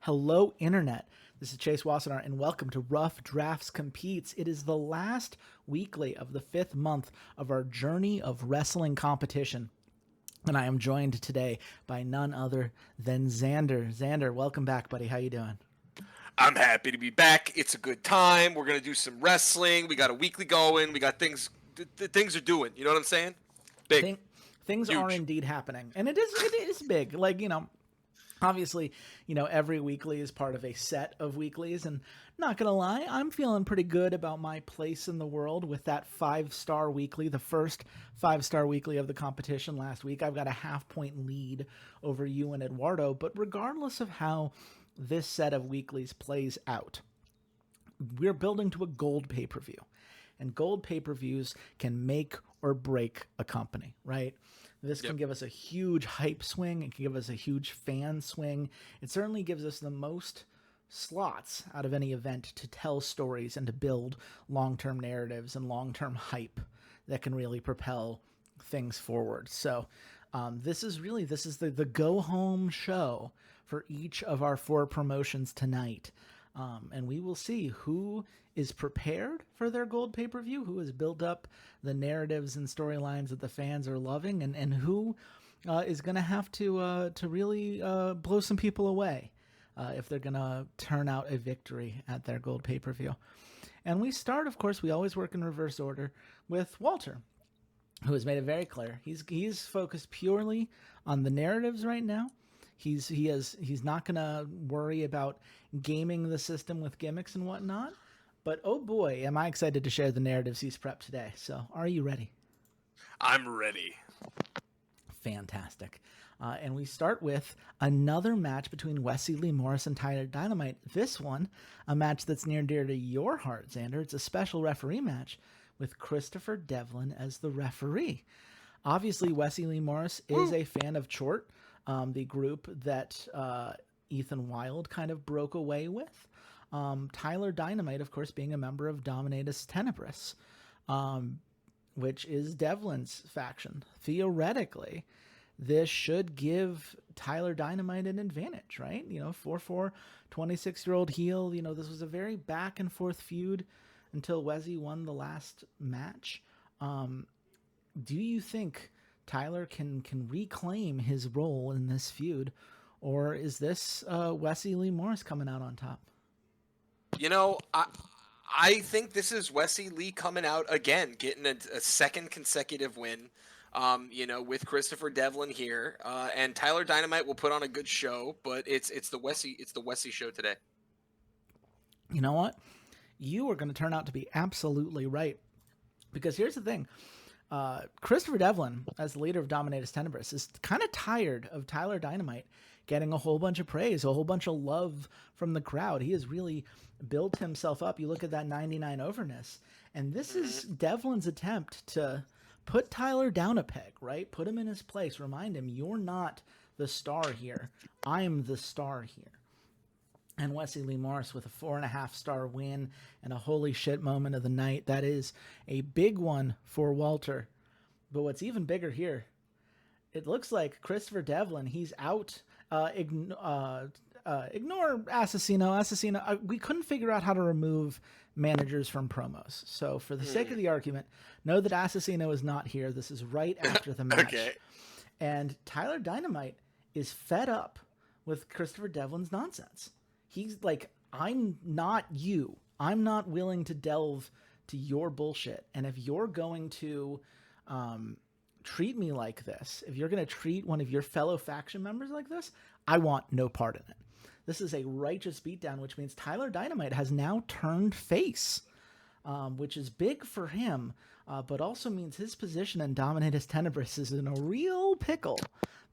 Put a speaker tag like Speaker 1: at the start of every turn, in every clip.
Speaker 1: Hello, Internet. This is Chase Wassenaar, and welcome to Rough Drafts Competes. It is the last weekly of the 5th month of our journey of wrestling competition. And I am joined today by none other than Xander. Xander, welcome back, buddy. How you doing?
Speaker 2: I'm happy to be back. It's a good time. We're gonna do some wrestling. We got a weekly going. We got things. Things are doing. You know what I'm saying? Big,
Speaker 1: Thing, things are
Speaker 2: huge.
Speaker 1: indeed happening, and it is big. Obviously, every weekly is part of a set of weeklies, and not gonna lie, I'm feeling pretty good about my place in the world with that 5-star weekly, the first 5-star weekly of the competition last week. I've got a half-point lead over you and Eduardo, but regardless of how this set of weeklies plays out, we're building to a gold pay-per-view. And gold pay-per-views can make or break a company, right? This can give us a huge hype swing. It can give us a huge fan swing. It certainly gives us the most slots out of any event to tell stories and to build long-term narratives and long-term hype that can really propel things forward. So this is the go-home show for each of our 4 promotions tonight. And we will see who is prepared for their gold pay-per-view, who has built up the narratives and storylines that the fans are loving, and who is going to have to really blow some people away if they're going to turn out a victory at their gold pay-per-view. And we start, of course, we always work in reverse order, with Walter, who has made it very clear. He's focused purely on the narratives right now. He's not gonna worry about gaming the system with gimmicks and whatnot. But oh boy, am I excited to share the narratives he's prepped today. So are you ready?
Speaker 2: I'm ready.
Speaker 1: Fantastic. And we start with another match between Wesley Lee Morris and Tyler Dynamite. This one, a match that's near and dear to your heart, Xander. It's a special referee match with Christopher Devlin as the referee. Obviously, Wesley Lee Morris is a fan of Chort, the group that Ethan Wilde kind of broke away with. Tyler Dynamite, of course, being a member of Dominatus Tenebris, which is Devlin's faction. Theoretically, this should give Tyler Dynamite an advantage, right? 4-4, 26-year-old heel. This was a very back-and-forth feud until Wesley won the last match. Do you think Tyler can reclaim his role in this feud, or is this Wesley Lee Morris coming out on top?
Speaker 2: I think this is Wesley Lee coming out again, getting a second consecutive win. With Christopher Devlin here, and Tyler Dynamite will put on a good show, but it's the Wesley show today.
Speaker 1: You know what? You are going to turn out to be absolutely right, because here's the thing. Christopher Devlin, as the leader of Dominatus Tenebris, is kind of tired of Tyler Dynamite getting a whole bunch of praise, a whole bunch of love from the crowd. He has really built himself up. You look at that 99 overness, and this is Devlin's attempt to put Tyler down a peg, right? Put him in his place. Remind him, you're not the star here. I'm the star here. And Wesley Lee Morris with a 4.5-star win and a holy shit moment of the night. That is a big one for Walter. But what's even bigger here, it looks like Christopher Devlin, he's out. Ignore Assassino. We couldn't figure out how to remove managers from promos. So for the sake of the argument, know that Assassino is not here. This is right after the match.
Speaker 2: Okay.
Speaker 1: And Tyler Dynamite is fed up with Christopher Devlin's nonsense. He's like, I'm not you. I'm not willing to delve to your bullshit. And if you're going to treat me like this, if you're going to treat one of your fellow faction members like this, I want no part in it. This is a righteous beatdown, which means Tyler Dynamite has now turned face, which is big for him, but also means his position in Dominatus Tenebris is in a real pickle.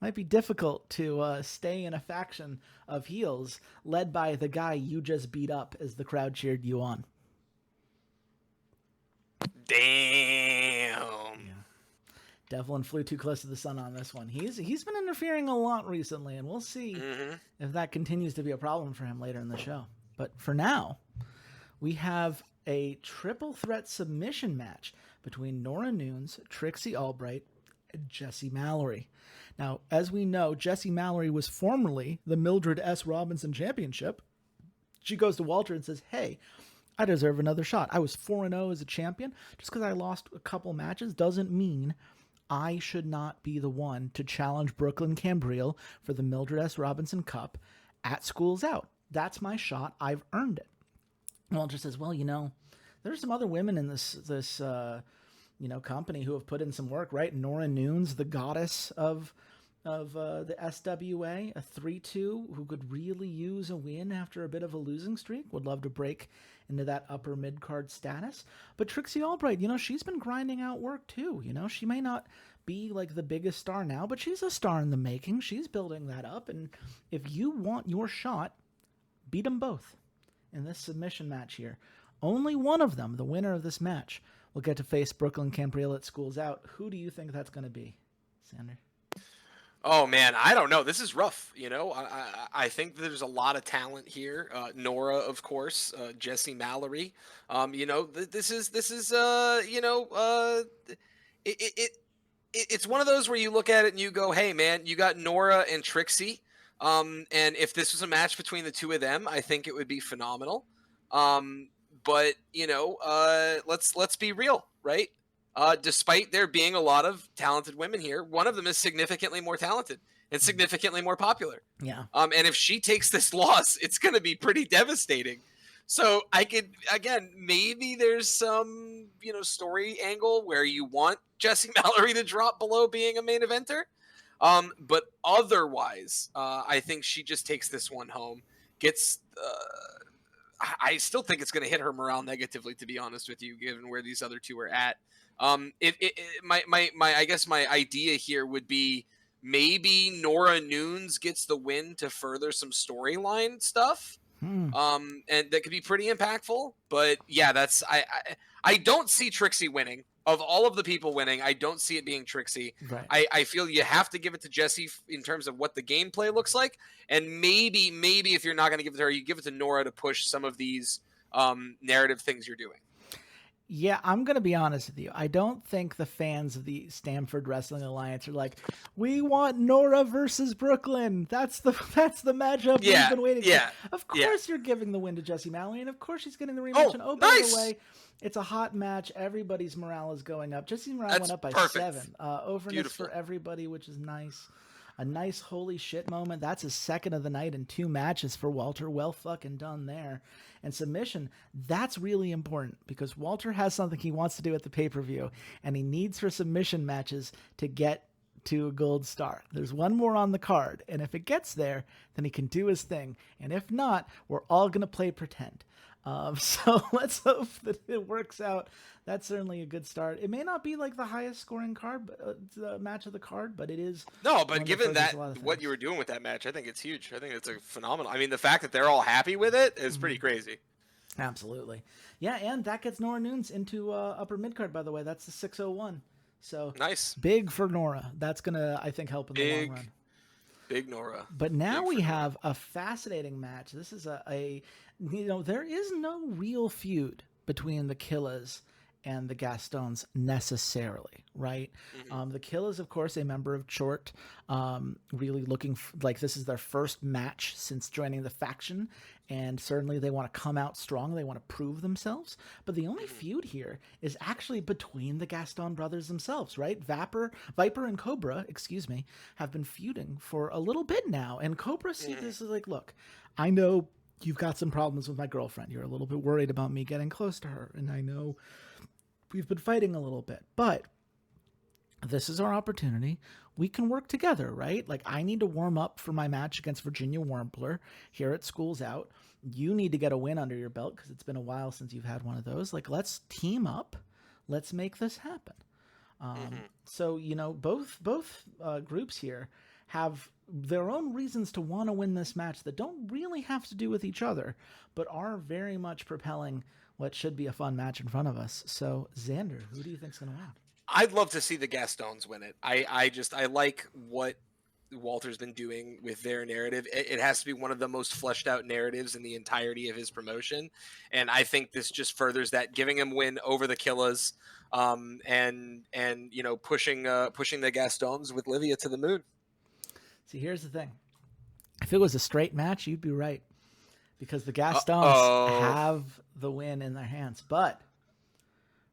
Speaker 1: Might be difficult to stay in a faction of heels led by the guy you just beat up as the crowd cheered you on.
Speaker 2: Damn.
Speaker 1: Yeah. Devlin flew too close to the sun on this one. He's been interfering a lot recently, and we'll see if that continues to be a problem for him later in the show. But for now, we have a triple threat submission match between Nora Nunes, Trixie Albright, Jessie Mallory. Now, as we know, Jessie Mallory was formerly the Mildred S. Robinson Championship. She goes to Walter and says, hey, I deserve another shot. I was 4-0 as a champion. Just because I lost a couple matches doesn't mean I should not be the one to challenge Brooklyn Cambriel for the Mildred S. Robinson Cup at Schools Out. That's my shot. I've earned it. Walter says, well, there's some other women in this company who have put in some work, right? Nora Nunes, the goddess of the SWA, a 3-2 who could really use a win after a bit of a losing streak. Would love to break into that upper mid-card status. But Trixie Albright, she's been grinding out work too. She may not be like the biggest star now, but she's a star in the making. She's building that up. And if you want your shot, beat them both in this submission match here. Only one of them, the winner of this match, will get to face Brooklyn Cambriel at Schools Out. Who do you think that's going to be, Xander?
Speaker 2: Oh man, I don't know. This is rough. I think there's a lot of talent here. Nora, of course, Jessie Mallory. This is it's one of those where you look at it and you go, hey man, you got Nora and Trixie. And if this was a match between the two of them, I think it would be phenomenal. But let's be real, right? Despite there being a lot of talented women here, one of them is significantly more talented and significantly more popular.
Speaker 1: Yeah.
Speaker 2: And if she takes this loss, it's going to be pretty devastating. So I could, again, maybe there's some, story angle where you want Jessie Mallory to drop below being a main eventer. But otherwise, I think she just takes this one home, gets, I still think it's going to hit her morale negatively, to be honest with you, given where these other two are at. I guess my idea here would be maybe Nora Nunes gets the win to further some storyline stuff. And that could be pretty impactful. But yeah, I don't see Trixie winning. Of all of the people winning, I don't see it being Trixie.
Speaker 1: Right.
Speaker 2: I feel you have to give it to Jessie in terms of what the gameplay looks like. And maybe if you're not going to give it to her, you give it to Nora to push some of these narrative things you're doing.
Speaker 1: Yeah, I'm going to be honest with you. I don't think the fans of the Stamford Wrestling Alliance are like, we want Nora versus Brooklyn. That's the matchup we've been waiting for. Of course you're giving the win to Jessie Mallory, and of course she's getting the rematch. And by the way, it's a hot match. Everybody's morale is going up. Jessie's morale went up by 7. Overness for everybody, which is nice. A nice holy shit moment. That's his second of the night in 2 matches for Walter. Well fucking done there. And submission, that's really important because Walter has something he wants to do at the pay-per-view, and he needs for submission matches to get to a gold star. There's one more on the card, and if it gets there, then he can do his thing. And if not, we're all going to play pretend. So let's hope that it works out. That's certainly a good start. It may not be like the highest scoring card, the match of the card, but it is.
Speaker 2: No, but given that what you were doing with that match, I think it's huge. I think it's a phenomenal. I mean, the fact that they're all happy with it is pretty crazy.
Speaker 1: Absolutely. Yeah, and that gets Nora Nunes into upper mid card, by the way. That's the 601. So
Speaker 2: nice.
Speaker 1: Big for Nora. That's going to, I think, help in the long run.
Speaker 2: Big Nora.
Speaker 1: But now we have a fascinating match. This is there is no real feud between the Killas and the Gastons necessarily, right? The Killas, of course, a member of Chort, really looking like this is their first match since joining the faction, and certainly they want to come out strong. They want to prove themselves. But the only feud here is actually between the Gaston brothers themselves, right? Viper and Cobra, have been feuding for a little bit now, and Cobra sees this as like, look, I know you've got some problems with my girlfriend. You're a little bit worried about me getting close to her, and I know we've been fighting a little bit, but this is our opportunity. We can work together, right? Like, I need to warm up for my match against Virginia Warmpler here at Schools Out. You need to get a win under your belt because it's been a while since you've had one of those. Like, let's team up. Let's make this happen. So, both groups here have their own reasons to want to win this match that don't really have to do with each other, but are very much propelling what should be a fun match in front of us. So, Xander, who do you think's going to win?
Speaker 2: I'd love to see the Gastons win it. I like what Walter's been doing with their narrative. It has to be one of the most fleshed out narratives in the entirety of his promotion, and I think this just furthers that, giving him win over the Killas, and pushing the Gastons with Livia to the moon.
Speaker 1: See, here's the thing: if it was a straight match, you'd be right, because the Gastons
Speaker 2: Uh-oh.
Speaker 1: have the win in their hands. But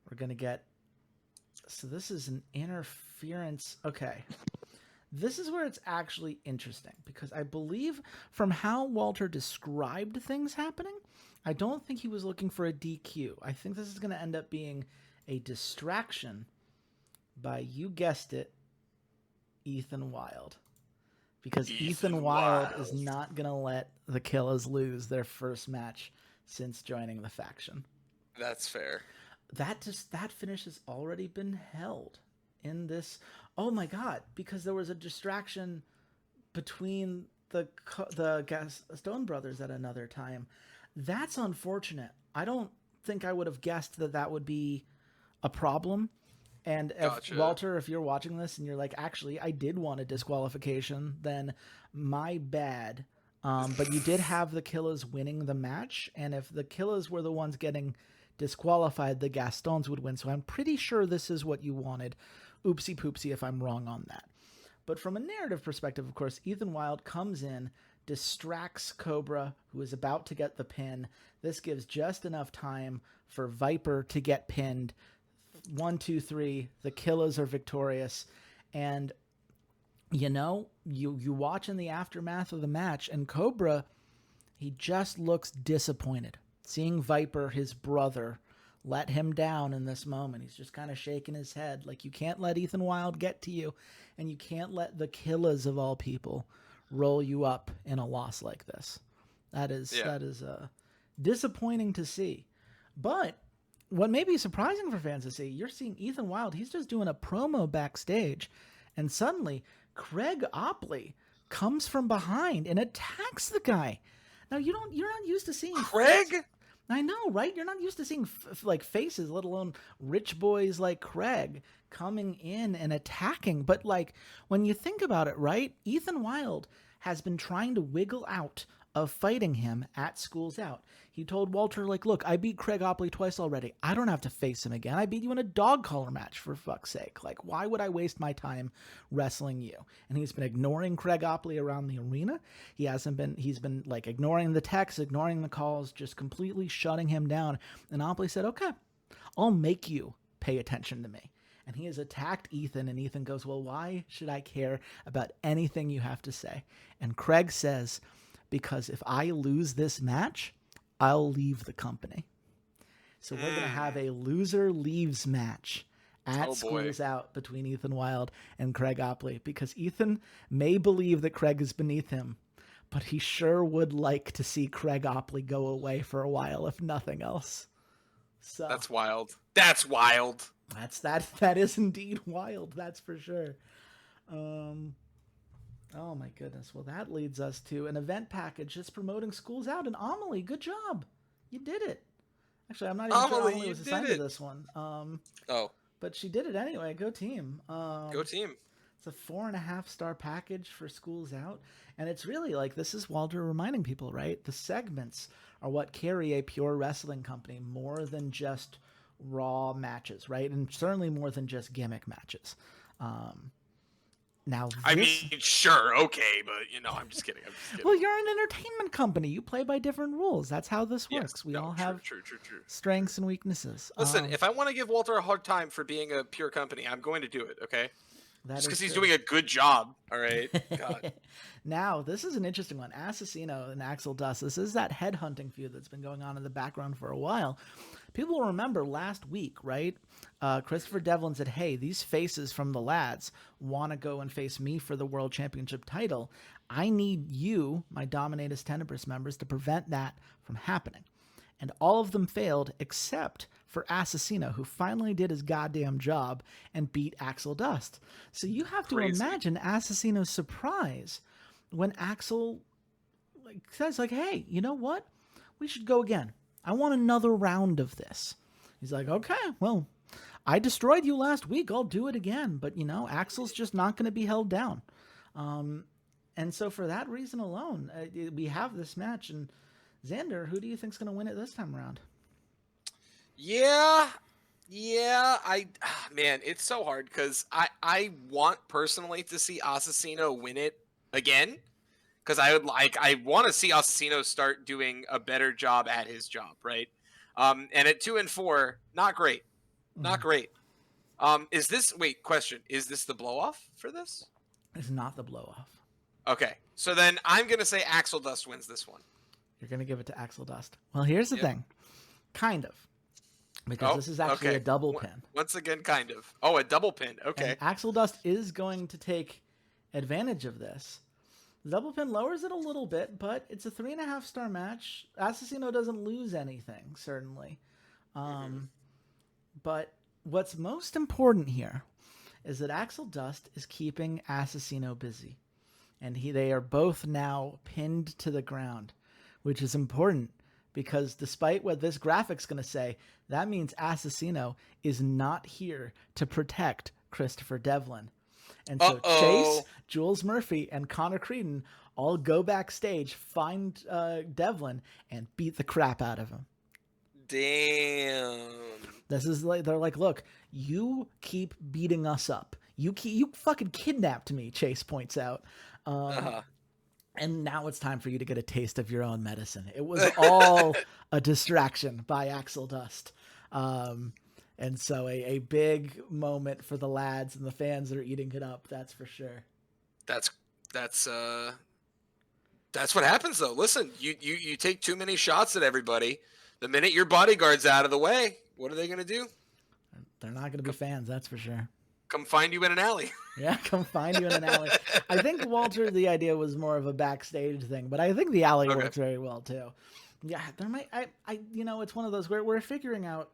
Speaker 1: we're gonna get. So this is an interference. Okay. This is where it's actually interesting, because I believe from how Walter described things happening, I don't think he was looking for a DQ. I think this is going to end up being a distraction by, you guessed it, Ethan Wild. Because Ethan Wild is not going to let the Killas lose their first match since joining the faction.
Speaker 2: That's fair.
Speaker 1: That finish has already been held in this. Oh my God! Because there was a distraction between the Stone brothers at another time. That's unfortunate. I don't think I would have guessed that would be a problem. And if
Speaker 2: Gotcha.
Speaker 1: Walter, if you're watching this and you're like, actually, I did want a disqualification, then my bad. But you did have the Killas winning the match, and if the Killas were the ones getting disqualified, the Gastons would win. So I'm pretty sure this is what you wanted. Oopsie poopsie if I'm wrong on that. But from a narrative perspective, of course, Ethan Wild comes in, distracts Cobra, who is about to get the pin. This gives just enough time for Viper to get pinned. 1, 2, 3. The Killas are victorious. And, you watch in the aftermath of the match, and Cobra, he just looks disappointed. Seeing Viper, his brother, let him down in this moment. He's just kind of shaking his head. Like, you can't let Ethan Wild get to you, and you can't let the Killas of all people roll you up in a loss like this. That is disappointing to see. But what may be surprising for fans to see, you're seeing Ethan Wild, he's just doing a promo backstage, and suddenly Craig Opley comes from behind and attacks the guy. Now, you're not used to seeing
Speaker 2: Craig?
Speaker 1: I know, right? You're not used to seeing faces, let alone rich boys like Craig coming in and attacking. But when you think about it, right? Ethan Wild has been trying to wiggle out of fighting him at Schools Out. He told Walter, look, I beat Craig Opley twice already. I don't have to face him again. I beat you in a dog collar match, for fuck's sake. Why would I waste my time wrestling you? And he's been ignoring Craig Opley around the arena. He's been ignoring the texts, ignoring the calls, just completely shutting him down. And Opley said, okay, I'll make you pay attention to me. And he has attacked Ethan, and Ethan goes, well, why should I care about anything you have to say? And Craig says, because if I lose this match, I'll leave the company. So we're going to have a loser leaves match at Schools Out between Ethan Wild and Craig Opley, because Ethan may believe that Craig is beneath him, but he sure would like to see Craig Opley go away for a while, if nothing else. So
Speaker 2: that's wild. That's wild.
Speaker 1: That is indeed wild. That's for sure. Oh my goodness. Well, that leads us to an event package just promoting Schools Out. And Amelie, good job. You did it. Actually, I'm not even sure Amelie was assigned to this one. But she did it anyway. Go team.
Speaker 2: Go team.
Speaker 1: It's a 4.5-star package for Schools Out. And it's really this is Walter reminding people, right? The segments are what carry a pure wrestling company more than just Raw matches, right? And certainly more than just gimmick matches. Now,
Speaker 2: I mean, sure, okay, but I'm just kidding.
Speaker 1: Well, you're an entertainment company. You play by different rules. That's how this works.
Speaker 2: Yes,
Speaker 1: we all have
Speaker 2: true.
Speaker 1: strengths and weaknesses.
Speaker 2: Listen, if I want to give Walter a hard time for being a pure company, I'm going to do it, okay? Just because he's doing a good job, all right? God.
Speaker 1: Now, this is an interesting one. Assassino and Axel Dust. This is that headhunting feud that's been going on in the background for a while. People will remember last week, right? Christopher Devlin said, hey, these faces from the lads want to go and face me for the World Championship title. I need you, my Dominatus Tenebris members, to prevent that from happening. And all of them failed except for Assassino, who finally did his goddamn job and beat Axel Dust. So you have to imagine Assassino's surprise when Axel says, hey, you know what? We should go again. I want another round of this. He's like, okay, well, I destroyed you last week. I'll do it again. But, Axel's just not going to be held down. And so for that reason alone, we have this match. And Xander, who do you think's going to win it this time around?
Speaker 2: Yeah, man, it's so hard because I want personally to see Assassino win it again because I want to see Assassino start doing a better job at his job, right? And at 2-4, not great, not great. Is this question? Is this the blow off for this?
Speaker 1: It's not the blow off.
Speaker 2: Okay, so then I'm gonna say Axel Dust wins this one.
Speaker 1: You're going to give it to Axel Dust. Well, here's the thing. Kind of. Because this is actually a double pin.
Speaker 2: Once again, kind of. Oh, a double pin. Okay.
Speaker 1: And Axel Dust is going to take advantage of this. The double pin lowers it a little bit, but it's a 3.5 star match. Assassino doesn't lose anything, certainly. But what's most important here is that Axel Dust is keeping Assassino busy. And they are both now pinned to the ground, which is important because despite what this graphic's going to say, that means Assassino is not here to protect Christopher Devlin. And so Chase, Jules Murphy, and Connor Creedon all go backstage, find Devlin, and beat the crap out of him.
Speaker 2: Damn.
Speaker 1: This is like, they're like, look, you keep beating us up. You fucking kidnapped me, Chase points out. And now it's time for you to get a taste of your own medicine. It was all a distraction by Axel Dust. And so a big moment for the lads and the fans that are eating it up. That's for sure.
Speaker 2: That's what happens though. Listen, you take too many shots at everybody. The minute your bodyguard's out of the way, what are they going to do?
Speaker 1: They're not going to be fans. That's for sure.
Speaker 2: Come find you in an alley.
Speaker 1: Yeah, come find you in an alley. I think, Walter, the idea was more of a backstage thing, but I think the alley works very well too. Yeah, there might, it's one of those where we're figuring out,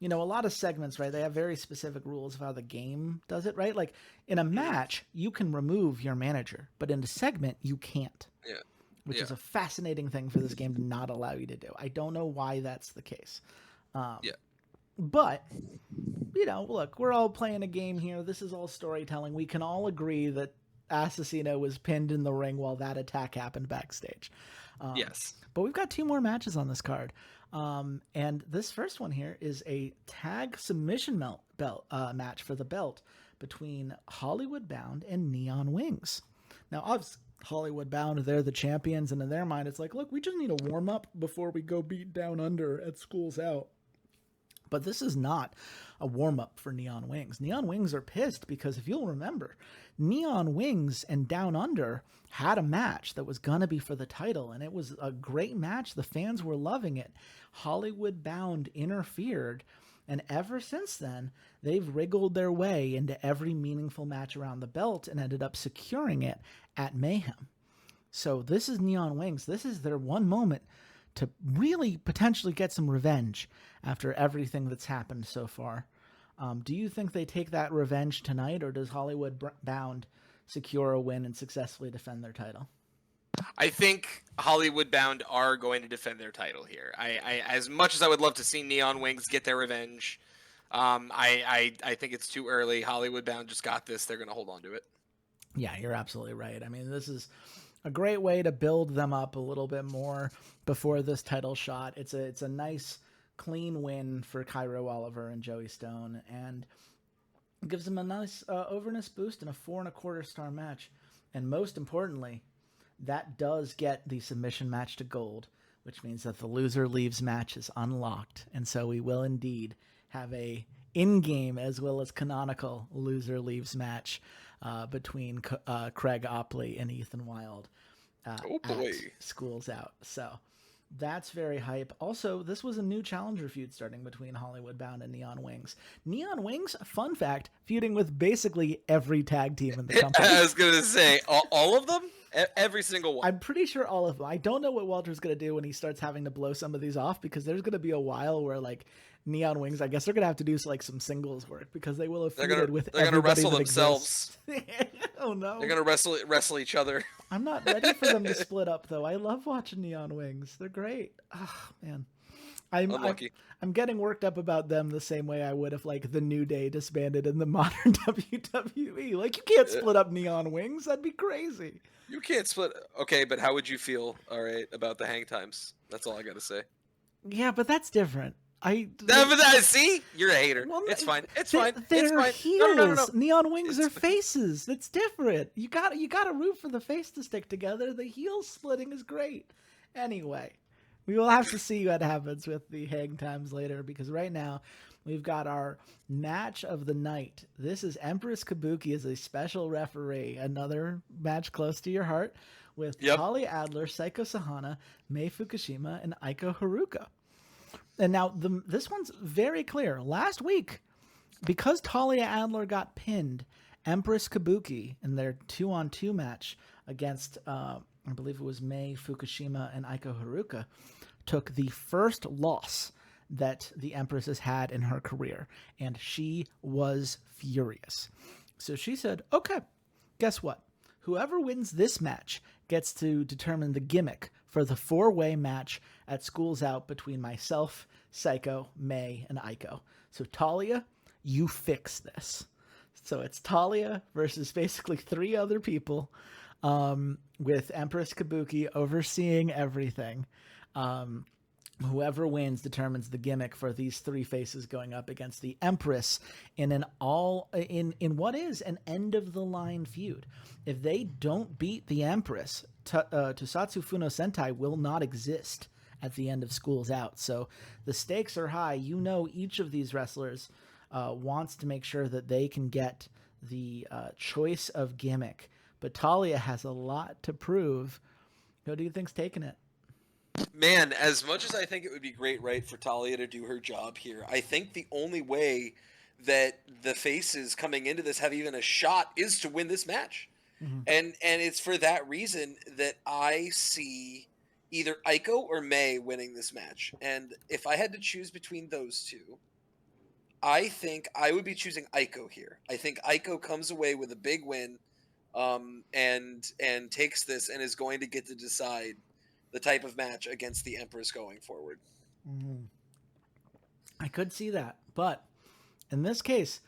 Speaker 1: a lot of segments, right? They have very specific rules of how the game does it, right? Like in a match, you can remove your manager, but in a segment, you can't.
Speaker 2: Yeah.
Speaker 1: Which is a fascinating thing for this game to not allow you to do. I don't know why that's the case. But, look, we're all playing a game here. This is all storytelling. We can all agree that Assassino was pinned in the ring while that attack happened backstage.
Speaker 2: Yes.
Speaker 1: But we've got 2 more matches on this card. And this first one here is a tag submission match for the belt between Hollywood Bound and Neon Wings. Now, obviously, Hollywood Bound, they're the champions, and in their mind, it's like, look, we just need a warm-up before we go beat Down Under at Schools Out. But this is not a warm-up for Neon Wings. Neon Wings are pissed because if you'll remember, Neon Wings and Down Under had a match that was going to be for the title, and it was a great match. The fans were loving it. Hollywood Bound interfered, and ever since then, they've wriggled their way into every meaningful match around the belt and ended up securing it at Mayhem. So this is Neon Wings. This is their one moment to really potentially get some revenge after everything that's happened so far. Do you think they take that revenge tonight, or does Hollywood Bound secure a win and successfully defend their title?
Speaker 2: I think Hollywood Bound are going to defend their title here. I as much as I would love to see Neon Wings get their revenge, I think it's too early. Hollywood Bound just got this. They're going to hold on to it.
Speaker 1: Yeah, you're absolutely right. I mean, this is a great way to build them up a little bit more before this title shot. It's a nice, clean win for Cairo Oliver and Joey Stone, and it gives them a nice overness boost in a 4.25 star match. And most importantly, that does get the submission match to gold, which means that the loser leaves match is unlocked. And so we will indeed have a in-game as well as canonical loser leaves match between Craig Opley and Ethan Wild at Schools Out. So that's very hype. Also, this was a new challenger feud starting between Hollywood Bound and Neon Wings. Neon Wings, fun fact, feuding with basically every tag team in the company.
Speaker 2: I was going to say, all of them? Every single one.
Speaker 1: I'm pretty sure all of them. I don't know what Walter's going to do when he starts having to blow some of these off, because there's going to be a while where, like, Neon Wings, I guess they're gonna have to do like some singles work because they will have
Speaker 2: They're gonna
Speaker 1: feuded with
Speaker 2: they're gonna
Speaker 1: everybody
Speaker 2: wrestle
Speaker 1: that
Speaker 2: themselves.
Speaker 1: exists. Oh
Speaker 2: They're
Speaker 1: no.
Speaker 2: gonna wrestle each other.
Speaker 1: I'm not ready for them to split up though. I love watching Neon Wings. They're great. Oh man. I'm I'm
Speaker 2: Unlucky.
Speaker 1: I'm getting worked up about them the same way I would if like the New Day disbanded in the modern WWE. Like you can't
Speaker 2: Uh,
Speaker 1: split up Neon Wings. That'd be crazy.
Speaker 2: You can't split. Okay, but how would you feel? All right, about the hang times. That's all I gotta say.
Speaker 1: Yeah, but that's different. I
Speaker 2: See, you're a hater.
Speaker 1: well,
Speaker 2: It's fine. It's
Speaker 1: they,
Speaker 2: fine. It's
Speaker 1: they're
Speaker 2: fine. No, no, no, no, no.
Speaker 1: heels. Neon Wings
Speaker 2: It's
Speaker 1: are faces. It's different. You got to root for the face to stick together. The heel splitting is great. Anyway, we will have to see what happens with the hang times later because right now we've got our match of the night. This is Empress Kabuki as a special referee. Another match close to your heart with
Speaker 2: Yep.
Speaker 1: Talia Adler, Saiko Sahana, Mei Fukushima, and Aiko Haruka. And now this one's very clear. Last week, because Talia Adler got pinned, Empress Kabuki in their 2-on-2 match against, I believe it was Mei Fukushima and Aiko Haruka, took the first loss that the Empress has had in her career. And she was furious. So she said, okay, guess what? Whoever wins this match gets to determine the gimmick for the 4-way match at Schools Out between myself, Psycho, May, and Aiko. So Talia, you fix this. So it's Talia versus basically 3 other people, with Empress Kabuki overseeing everything. Whoever wins determines the gimmick for these 3 faces going up against the Empress in what is an end of the line feud. If they don't beat the Empress, Tosatsu Funo Sentai will not exist at the end of School's Out. So the stakes are high. You know, each of these wrestlers wants to make sure that they can get the choice of gimmick. But Talia has a lot to prove. Who do you think's taking it?
Speaker 2: Man, as much as I think it would be great, right, for Talia to do her job here, I think the only way that the faces coming into this have even a shot is to win this match.
Speaker 1: Mm-hmm.
Speaker 2: And it's for that reason that I see either Aiko or May winning this match. And if I had to choose between those two, I think I would be choosing Aiko here. I think Aiko comes away with a big win, and takes this and is going to get to decide the type of match against the Empress going forward.
Speaker 1: Mm-hmm. I could see that, but in this case,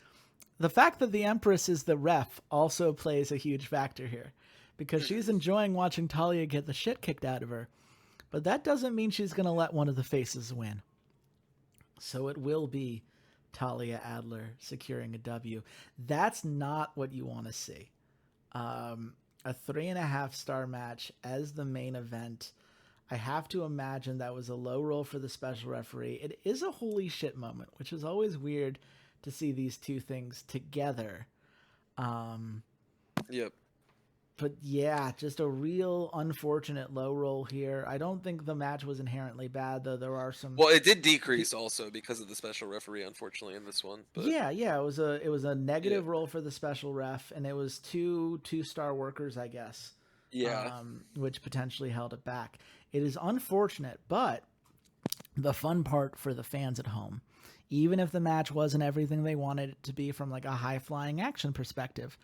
Speaker 1: the fact that the Empress is the ref also plays a huge factor here, because she's enjoying watching Talia get the shit kicked out of her, but that doesn't mean she's going to let one of the faces win. So it will be Talia Adler securing a W. That's not what you want to see. A 3.5-star match as the main event. I have to imagine that was a low roll for the special referee. It is a holy shit moment, which is always weird to see these two things together.
Speaker 2: Yep.
Speaker 1: But yeah, just a real unfortunate low roll here. I don't think the match was inherently bad, though. There are some.
Speaker 2: Well, it did decrease also because of the special referee, unfortunately, in this one. But
Speaker 1: Yeah. It was a negative roll for the special ref, and it was two-star workers, I guess.
Speaker 2: Yeah.
Speaker 1: Which potentially held it back. It is unfortunate, but the fun part for the fans at home, even if the match wasn't everything they wanted it to be from like a high-flying action perspective,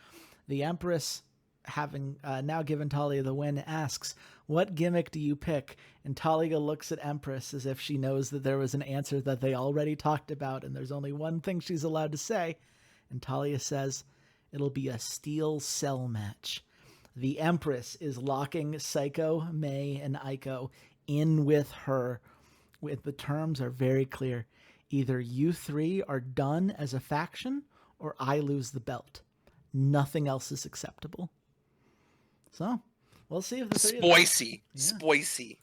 Speaker 1: the Empress, having now given Talia the win, asks, what gimmick do you pick? And Talia looks at Empress as if she knows that there was an answer that they already talked about and there's only one thing she's allowed to say. And Talia says, it'll be a steel cell match. The Empress is locking Psycho, May, and Aiko in with her. The terms are very clear. Either you 3 are done as a faction, or I lose the belt. Nothing else is acceptable. So, we'll see if the 3
Speaker 2: Spicy.
Speaker 1: Yeah.
Speaker 2: Spicy.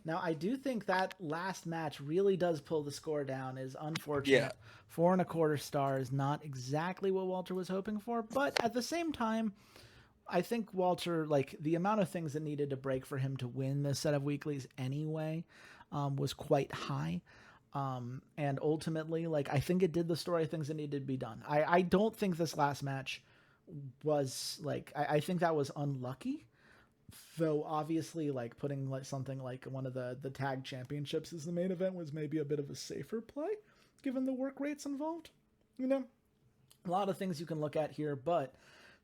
Speaker 1: Now, I do think that last match really does pull the score down. Is unfortunate.
Speaker 2: Yeah.
Speaker 1: 4.25 stars, not exactly what Walter was hoping for, but at the same time, I think Walter, like, the amount of things that needed to break for him to win this set of weeklies anyway was quite high. And ultimately, like, I think it did the story things that needed to be done. I don't think this last match was, like, I think that was unlucky. Though, obviously, like, putting like something like one of the tag championships as the main event was maybe a bit of a safer play. given the work rates involved. You know, a lot of things you can look at here, but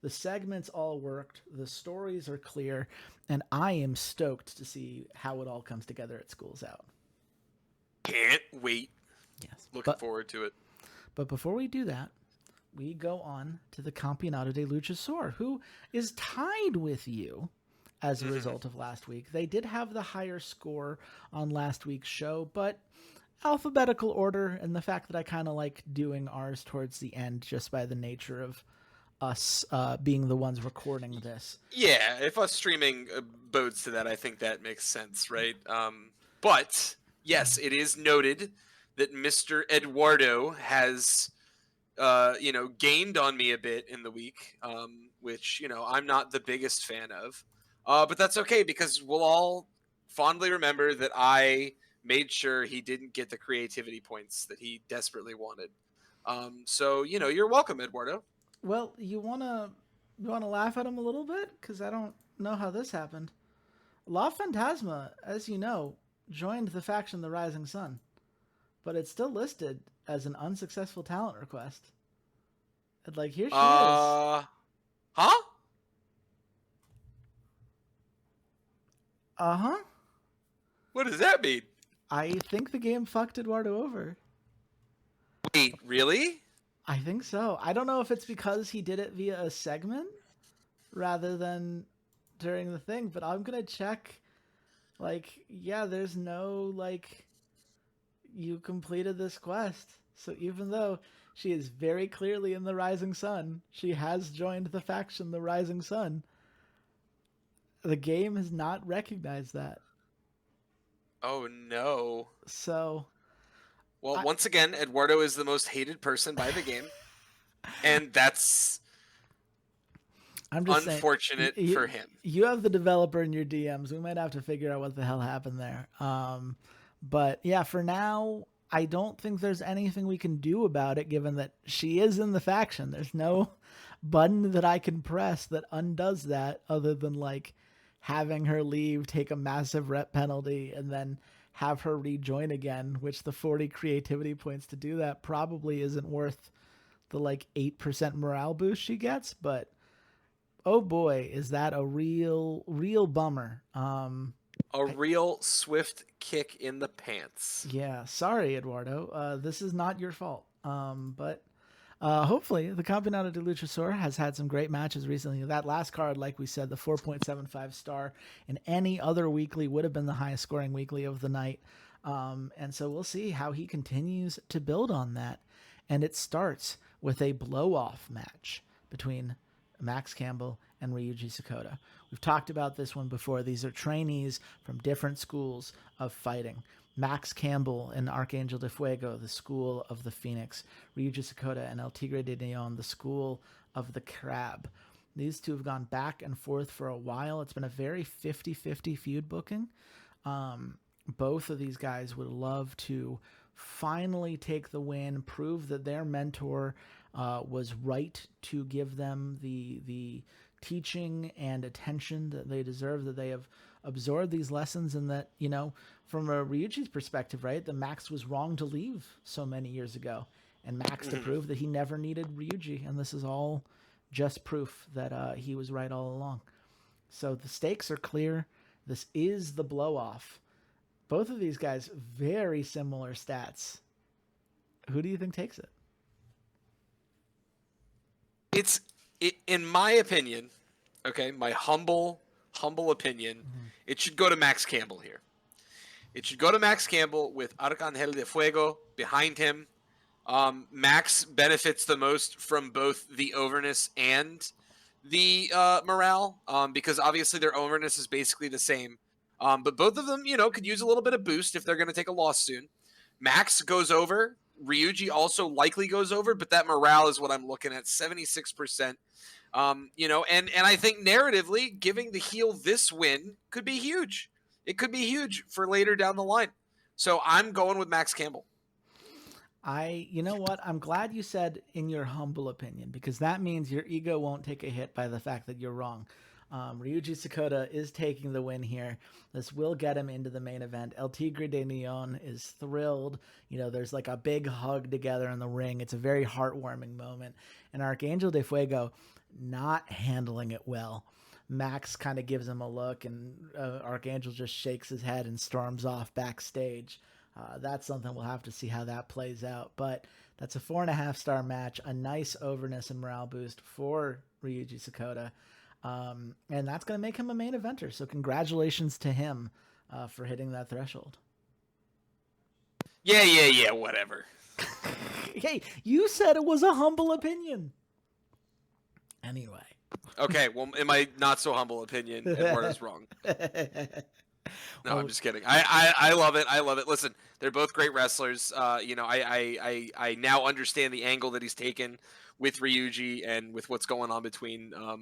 Speaker 1: the segments all worked, the stories are clear, and I am stoked to see how it all comes together at Schools Out.
Speaker 2: Can't wait.
Speaker 1: Yes.
Speaker 2: Looking forward to it.
Speaker 1: But before we do that, we go on to the Campeonato de Luchasaur, who is tied with you as a result of last week. They did have the higher score on last week's show, but alphabetical order and the fact that I kind of like doing ours towards the end just by the nature of us being the ones recording this.
Speaker 2: Yeah, if us streaming bodes to that, I think that makes sense, right? But yes, it is noted that Mr. Eduardo has, gained on me a bit in the week, which, I'm not the biggest fan of. But that's okay because we'll all fondly remember that I made sure he didn't get the creativity points that he desperately wanted. So, you're welcome, Eduardo.
Speaker 1: Well, you wanna laugh at him a little bit because I don't know how this happened. La Fantasma, as you know, joined the faction The Rising Sun, but it's still listed as an unsuccessful talent request. And like here she is.
Speaker 2: Huh?
Speaker 1: Uh huh.
Speaker 2: What does that mean?
Speaker 1: I think the game fucked Eduardo over.
Speaker 2: Wait, really?
Speaker 1: I think so. I don't know if it's because he did it via a segment rather than during the thing, but I'm gonna check. Like, yeah, there's no like you completed this quest. So even though she is very clearly in the Rising Sun, she has joined the faction The Rising Sun. The game has not recognized that.
Speaker 2: Oh no.
Speaker 1: So
Speaker 2: Well,
Speaker 1: I,
Speaker 2: once again, Eduardo is the most hated person by the game, and that's
Speaker 1: I'm just saying,
Speaker 2: unfortunate for him.
Speaker 1: you have the developer in your DMs. We might have to figure out what the hell happened there. But yeah, for now, I don't think there's anything we can do about it, given that she is in the faction. There's no button that I can press that undoes that, other than like having her leave, take a massive rep penalty, and then have her rejoin again. Which the 40 creativity points to do that probably isn't worth the like 8% morale boost she gets, but oh boy, is that a real bummer.
Speaker 2: A real swift kick in the pants.
Speaker 1: Yeah, sorry, Eduardo. This is not your fault. But hopefully the Campeonato de Luchasaur has had some great matches recently. That last card, like we said, the 4.75 star in any other weekly would have been the highest scoring weekly of the night. And so we'll see how he continues to build on that. And it starts with a blow-off match between Max Campbell and Ryuji Sakota. We've talked about this one before. These are trainees from different schools of fighting. Max Campbell and Archangel de Fuego, the school of the Phoenix. Ryuji Sakota and El Tigre de Neon, the school of the Crab. These two have gone back and forth for a while. It's been a very 50-50 feud booking. Both of these guys would love to finally take the win, prove that their mentor was right to give them the teaching and attention that they deserve, that they have absorbed these lessons, and that, from a Ryuji's perspective, right, that Max was wrong to leave so many years ago, and Max to prove that he never needed Ryuji, and this is all just proof that he was right all along. So the stakes are clear. This is the blow-off. Both of these guys, very similar stats. Who do you think takes it?
Speaker 2: In my opinion, okay, my humble opinion, it should go to Max Campbell here. It should go to Max Campbell with Arcangel de Fuego behind him. Max benefits the most from both the overness and the morale, because obviously their overness is basically the same. But both of them, could use a little bit of boost if they're going to take a loss soon. Max goes over. Ryuji also likely goes over, but that morale is what I'm looking at, 76%. And I think narratively, giving the heel this win could be huge. It could be huge for later down the line. So I'm going with Max Campbell.
Speaker 1: You know what? I'm glad you said in your humble opinion, because that means your ego won't take a hit by the fact that you're wrong. Ryuji Sakota is taking the win here. This will get him into the main event. El Tigre de Leon is thrilled. There's like a big hug together in the ring. It's a very heartwarming moment. And Arcangel de Fuego not handling it well. Max kind of gives him a look, and Archangel just shakes his head and storms off backstage. That's something we'll have to see how that plays out. But that's a 4.5-star match, a nice overness and morale boost for Ryuji Sakota. And that's going to make him a main eventer. So congratulations to him for hitting that threshold.
Speaker 2: Yeah, whatever.
Speaker 1: Hey, you said it was a humble opinion. Anyway.
Speaker 2: Okay, well, in my not so humble opinion, Eduardo's wrong. No, I'm just kidding. I love it. I love it. Listen, they're both great wrestlers. I now understand the angle that he's taken with Ryuji and with what's going on between El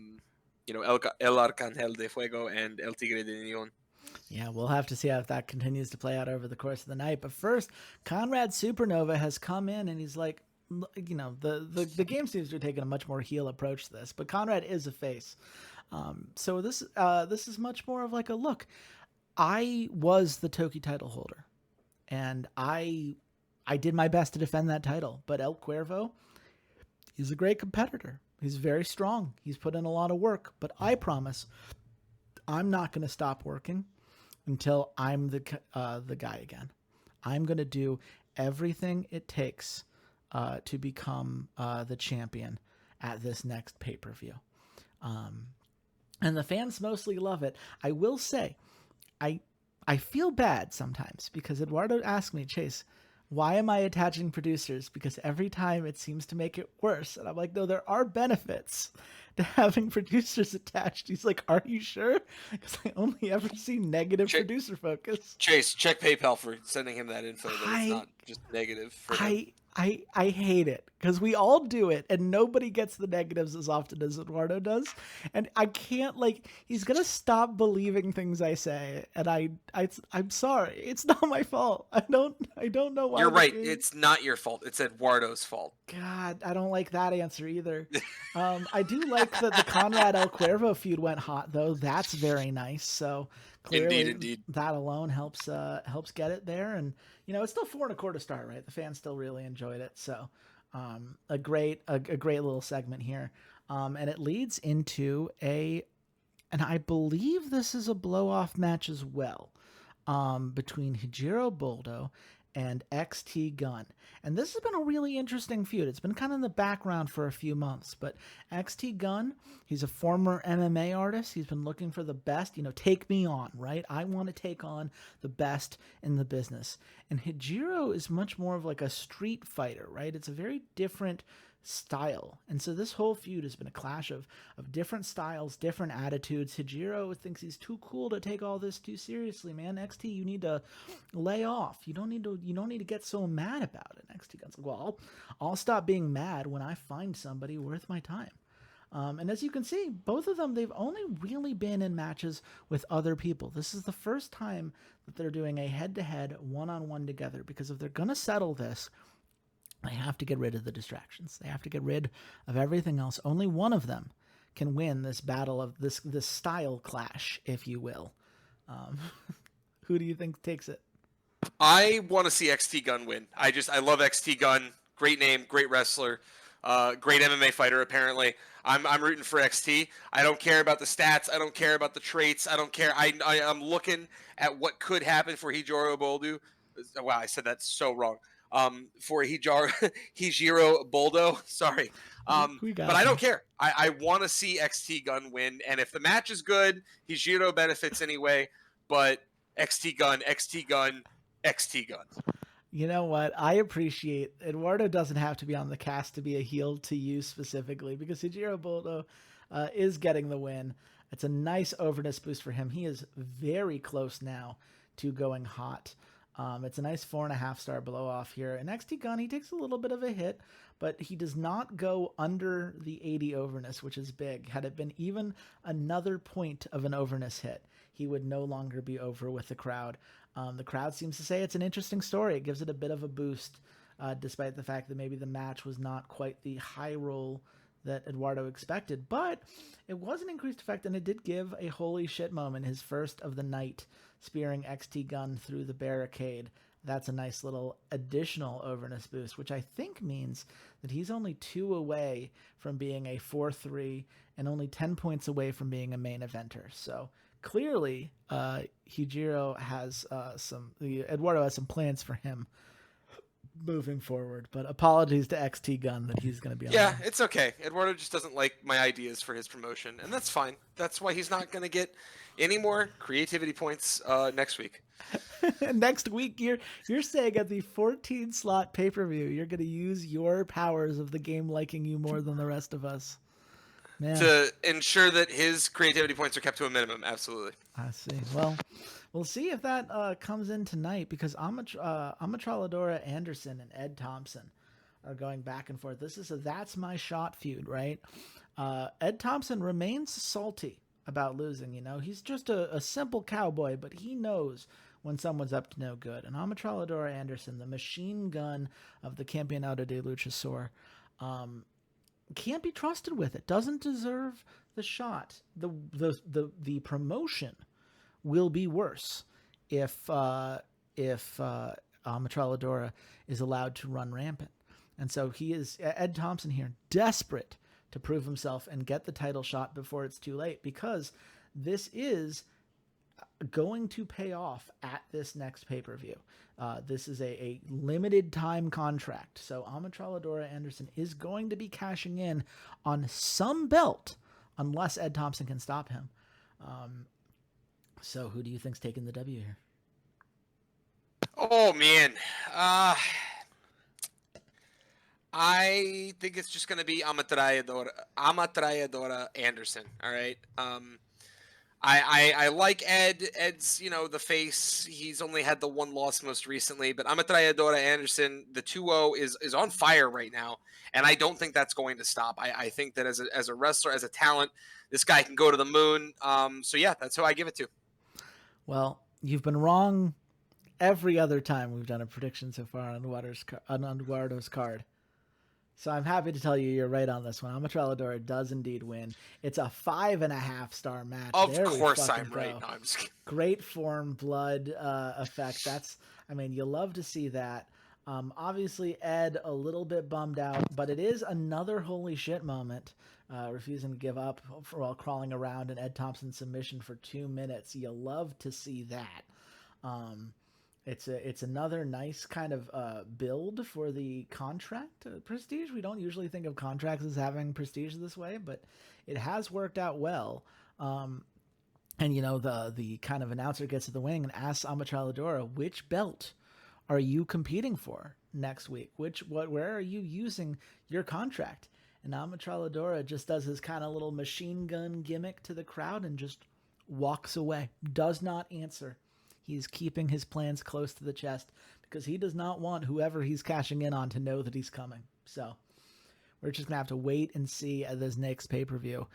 Speaker 2: Arcángel de Fuego and El Tigre de León.
Speaker 1: Yeah, we'll have to see how that continues to play out over the course of the night. But first, Conrad Supernova has come in and he's like, the game seems to be taking a much more heel approach to this, but Conrad is a face. So this is much more of like a look. I was the Toki title holder, and I did my best to defend that title. But El Cuervo is a great competitor. He's very strong. He's put in a lot of work. But I promise, I'm not going to stop working until I'm the guy again. I'm going to do everything it takes to become the champion at this next pay-per-view. And the fans mostly love it. I will say, I feel bad sometimes because Eduardo asked me, Chase, why am I attaching producers? Because every time it seems to make it worse. And I'm like, no, there are benefits to having producers attached. He's like, are you sure? Because I only ever see negative producer focus.
Speaker 2: Chase, check PayPal for sending him that info. That it's not just negative for him.
Speaker 1: I hate it because we all do it and nobody gets the negatives as often as Eduardo does. And I can't, he's going to stop believing things I say. And I'm sorry. It's not my fault. I don't know why.
Speaker 2: You're right. It's not your fault. It's Eduardo's fault.
Speaker 1: God, I don't like that answer either. I do like that the Conrad El Cuervo feud went hot though. That's very nice. So clearly
Speaker 2: Indeed.
Speaker 1: That alone helps get it there. And it's still 4.25 star, right? The fans still really enjoyed it. So a great little segment here. And it leads into and I believe this is a blow off match as well, between Hijiro Boldo and XT Gun. And this has been a really interesting feud. It's been kind of in the background for a few months, but XT Gun, he's a former MMA artist. He's been looking for the best, take me on, right? I want to take on the best in the business. And Hijiro is much more of like a street fighter, right? It's a very different style. And so this whole feud has been a clash of different styles, different attitudes. Hijiro thinks he's too cool to take all this too seriously, man. XT, you need to lay off. You don't need to get so mad about it. XT Gun's like, well, I'll stop being mad when I find somebody worth my time. And as you can see, both of them, they've only really been in matches with other people. This is the first time that they're doing a head-to-head, one-on-one together, because if they're going to settle this, they have to get rid of the distractions. They have to get rid of everything else. Only one of them can win this battle of this style clash, if you will. Who do you think takes it?
Speaker 2: I want to see XT Gun win. I love XT Gun. Great name, great wrestler, great MMA fighter. Apparently, I'm rooting for XT. I don't care about the stats. I don't care about the traits. I don't care. I'm looking at what could happen for Hijiro Boldo. Wow, I said that so wrong. For Hijiro Boldo. Sorry. But I don't care. I want to see XT Gun win. And if the match is good, Hijiro benefits anyway. But XT Gun.
Speaker 1: You know what? I appreciate Eduardo doesn't have to be on the cast to be a heel to you specifically, because Hijiro Boldo is getting the win. It's a nice overness boost for him. He is very close now to going hot. It's a nice 4.5 star blow off here. And XT Gun, he takes a little bit of a hit, but he does not go under the 80 overness, which is big. Had it been even another point of an overness hit, he would no longer be over with the crowd. The crowd seems to say it's an interesting story. It gives it a bit of a boost, despite the fact that maybe the match was not quite the high roll that Eduardo expected, but it was an increased effect, and it did give a holy shit moment, his first of the night, spearing XT Gun through the barricade. That's a nice little additional overness boost, which I think means that he's only 2 away from being a 4-3 and only 10 points away from being a main eventer. So clearly, Hijiro has Eduardo has some plans for him moving forward. But apologies to XT Gun that he's going to be on.
Speaker 2: Yeah, it's okay. Eduardo just doesn't like my ideas for his promotion, and that's fine. That's why he's not going to get any more creativity points next week.
Speaker 1: Next week, you're saying at the 14 slot pay per view, you're going to use your powers of the game liking you more than the rest of us. Man.
Speaker 2: To ensure that his creativity points are kept to a minimum. Absolutely.
Speaker 1: I see. Well, we'll see if that comes in tonight, because Amatraladora Anderson and Ed Thompson are going back and forth. This is a That's My Shot feud, right? Ed Thompson remains salty about losing. He's just a simple cowboy, but he knows when someone's up to no good. And Amatraladora Anderson, the machine gun of the Campeonato de Luchasaur, can't be trusted with it. Doesn't deserve the shot. The promotion will be worse if Amatraladora is allowed to run rampant. And so Ed Thompson here, desperate to prove himself and get the title shot before it's too late, because this is going to pay off at this next pay-per-view. This is a limited time contract, so Amatraladora Anderson is going to be cashing in on some belt unless Ed Thompson can stop him. So who do you think's taking the W here?
Speaker 2: Oh man, I think it's just going to be Amatraladora Anderson. All right. I like Ed. Ed's, the face. He's only had the one loss most recently, but Amatraladora Anderson, the 2-0 is on fire right now, and I don't think that's going to stop. I think that as a wrestler, as a talent, this guy can go to the moon. So yeah, that's who I give it to.
Speaker 1: Well, you've been wrong every other time we've done a prediction so far on Eduardo's card. So I'm happy to tell you you're right on this one. Amatraladora does indeed win. It's a 5.5-star match.
Speaker 2: Of course I'm right. No, I'm just kidding.
Speaker 1: Great form, blood effect. You love to see that. Obviously, Ed a little bit bummed out, but it is another holy shit moment. Refusing to give up while crawling around an Ed Thompson submission for 2 minutes. You love to see that. It's another nice kind of build for the contract prestige. We don't usually think of contracts as having prestige this way, but it has worked out well. And the kind of announcer gets to the wing and asks Amatraladora, which belt are you competing for next week? Where are you using your contract? And Amatraladora just does his kind of little machine gun gimmick to the crowd and just walks away. Does not answer. He's keeping his plans close to the chest because he does not want whoever he's cashing in on to know that he's coming. So we're just going to have to wait and see at this next pay-per-view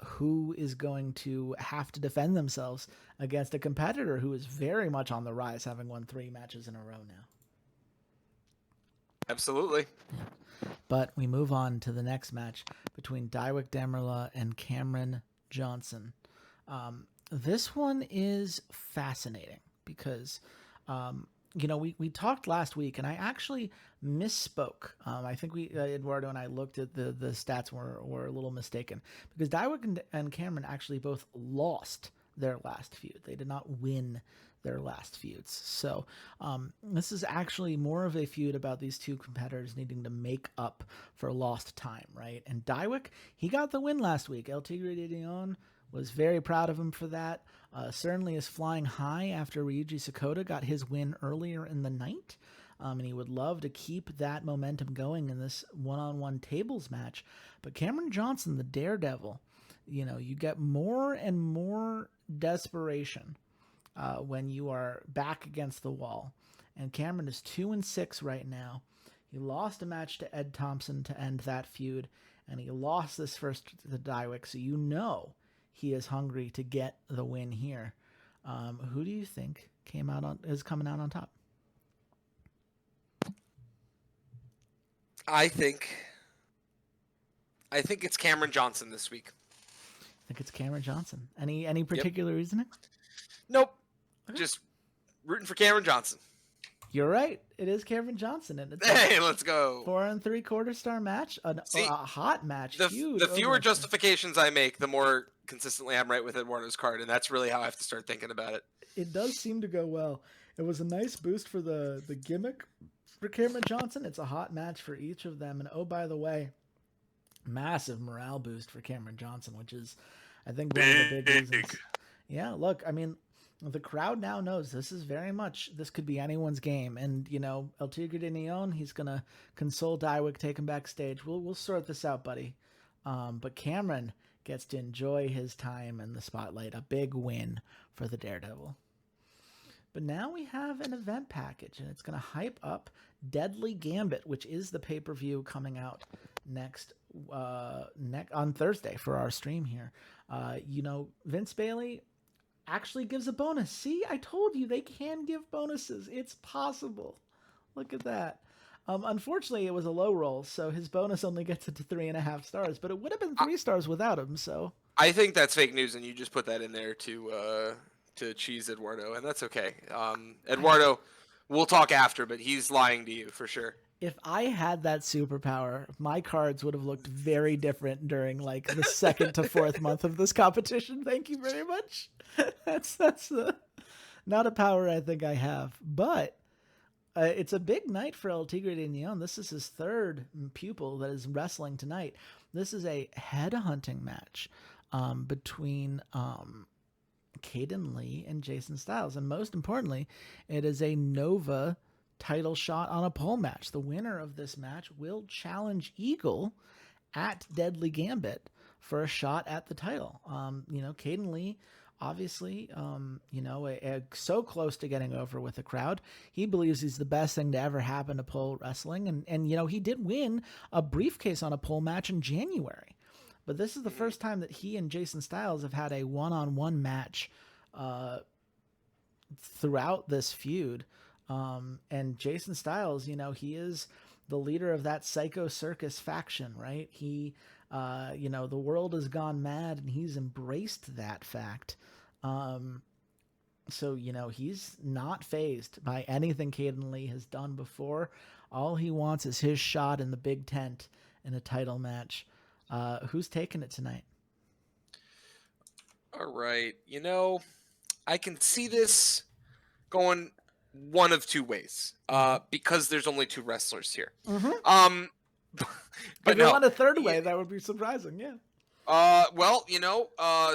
Speaker 1: who is going to have to defend themselves against a competitor who is very much on the rise, having won 3 matches in a row now.
Speaker 2: Absolutely.
Speaker 1: Yeah. But we move on to the next match between Daiwick Damerla and Cameron Johnson. This one is fascinating because, we talked last week and I actually misspoke. I think Eduardo and I looked at the stats and were a little mistaken because Daiwick and Cameron actually both lost their last feud. They did not win their last feuds. So this is actually more of a feud about these two competitors needing to make up for lost time, right? And Daiwick, he got the win last week. El Tigre de Leon was very proud of him for that. Certainly is flying high after Ryuji Sakota got his win earlier in the night. And he would love to keep that momentum going in this one-on-one tables match. But Cameron Johnson, the Daredevil, you get more and more desperation when you are back against the wall. And Cameron is 2-6 right now. He lost a match to Ed Thompson to end that feud, and he lost this first to the Daiwick, so he is hungry to get the win here. Who do you think is coming out on top?
Speaker 2: I think I think it's Cameron Johnson this week.
Speaker 1: I think it's Cameron Johnson. Any
Speaker 2: Yep.
Speaker 1: particular reasoning?
Speaker 2: Nope.
Speaker 1: Okay.
Speaker 2: Just rooting for Cameron Johnson.
Speaker 1: You're right. It is Cameron Johnson, and it's
Speaker 2: Hey, let's go.
Speaker 1: 4 3/4 star match, a hot match.
Speaker 2: The
Speaker 1: huge
Speaker 2: fewer
Speaker 1: overtime.
Speaker 2: justifications I make, the more consistently I'm right with Eduardo's card, and that's really how I have to start thinking about it.
Speaker 1: It does seem to go well. It was a nice boost for the gimmick for Cameron Johnson. It's a hot match for each of them, and oh, by the way, massive morale boost for Cameron Johnson, which is, I think, one of the big reasons. Yeah, look, I mean, the crowd now knows this could be anyone's game. And, El Tigre de Neon, he's going to console Dywick, take him backstage. We'll sort this out, buddy. But Cameron gets to enjoy his time in the spotlight. A big win for the Daredevil. But now we have an event package, and it's going to hype up Deadly Gambit, which is the pay-per-view coming out on Thursday for our stream here. Vince Bailey actually gives a bonus. See, I told you they can give bonuses. It's possible. Look at that. Unfortunately, it was a low roll, so his bonus only gets it to 3.5 stars, but it would have been 3 stars without him, so.
Speaker 2: I think that's fake news, and you just put that in there to cheese Eduardo, and that's okay. Eduardo, we'll talk after, but he's lying to you for sure.
Speaker 1: If I had that superpower, my cards would have looked very different during like the 2nd to 4th month of this competition. Thank you very much. That's not a power I think I have, but it's a big night for El Tigre de Neon. This is his 3rd pupil that is wrestling tonight. This is a headhunting match between Caden Lee and Jason Styles, and most importantly, it is a Nova title shot on a pole match. The winner of this match will challenge Eagle at Deadly Gambit for a shot at the title. Caden Lee, obviously, so close to getting over with the crowd. He believes he's the best thing to ever happen to pole wrestling. And he did win a briefcase on a pole match in January. But this is the first time that he and Jason Styles have had a one-on-one match throughout this feud. And Jason Styles, he is the leader of that Psycho Circus faction, right? He, the world has gone mad and he's embraced that fact. So, he's not fazed by anything Caden Lee has done before. All he wants is his shot in the big tent in a title match. Who's taking it tonight?
Speaker 2: All right. I can see this going one of two ways, because there's only 2 wrestlers here.
Speaker 1: Mm-hmm.
Speaker 2: But
Speaker 1: if you want a third way, that would be surprising. Yeah.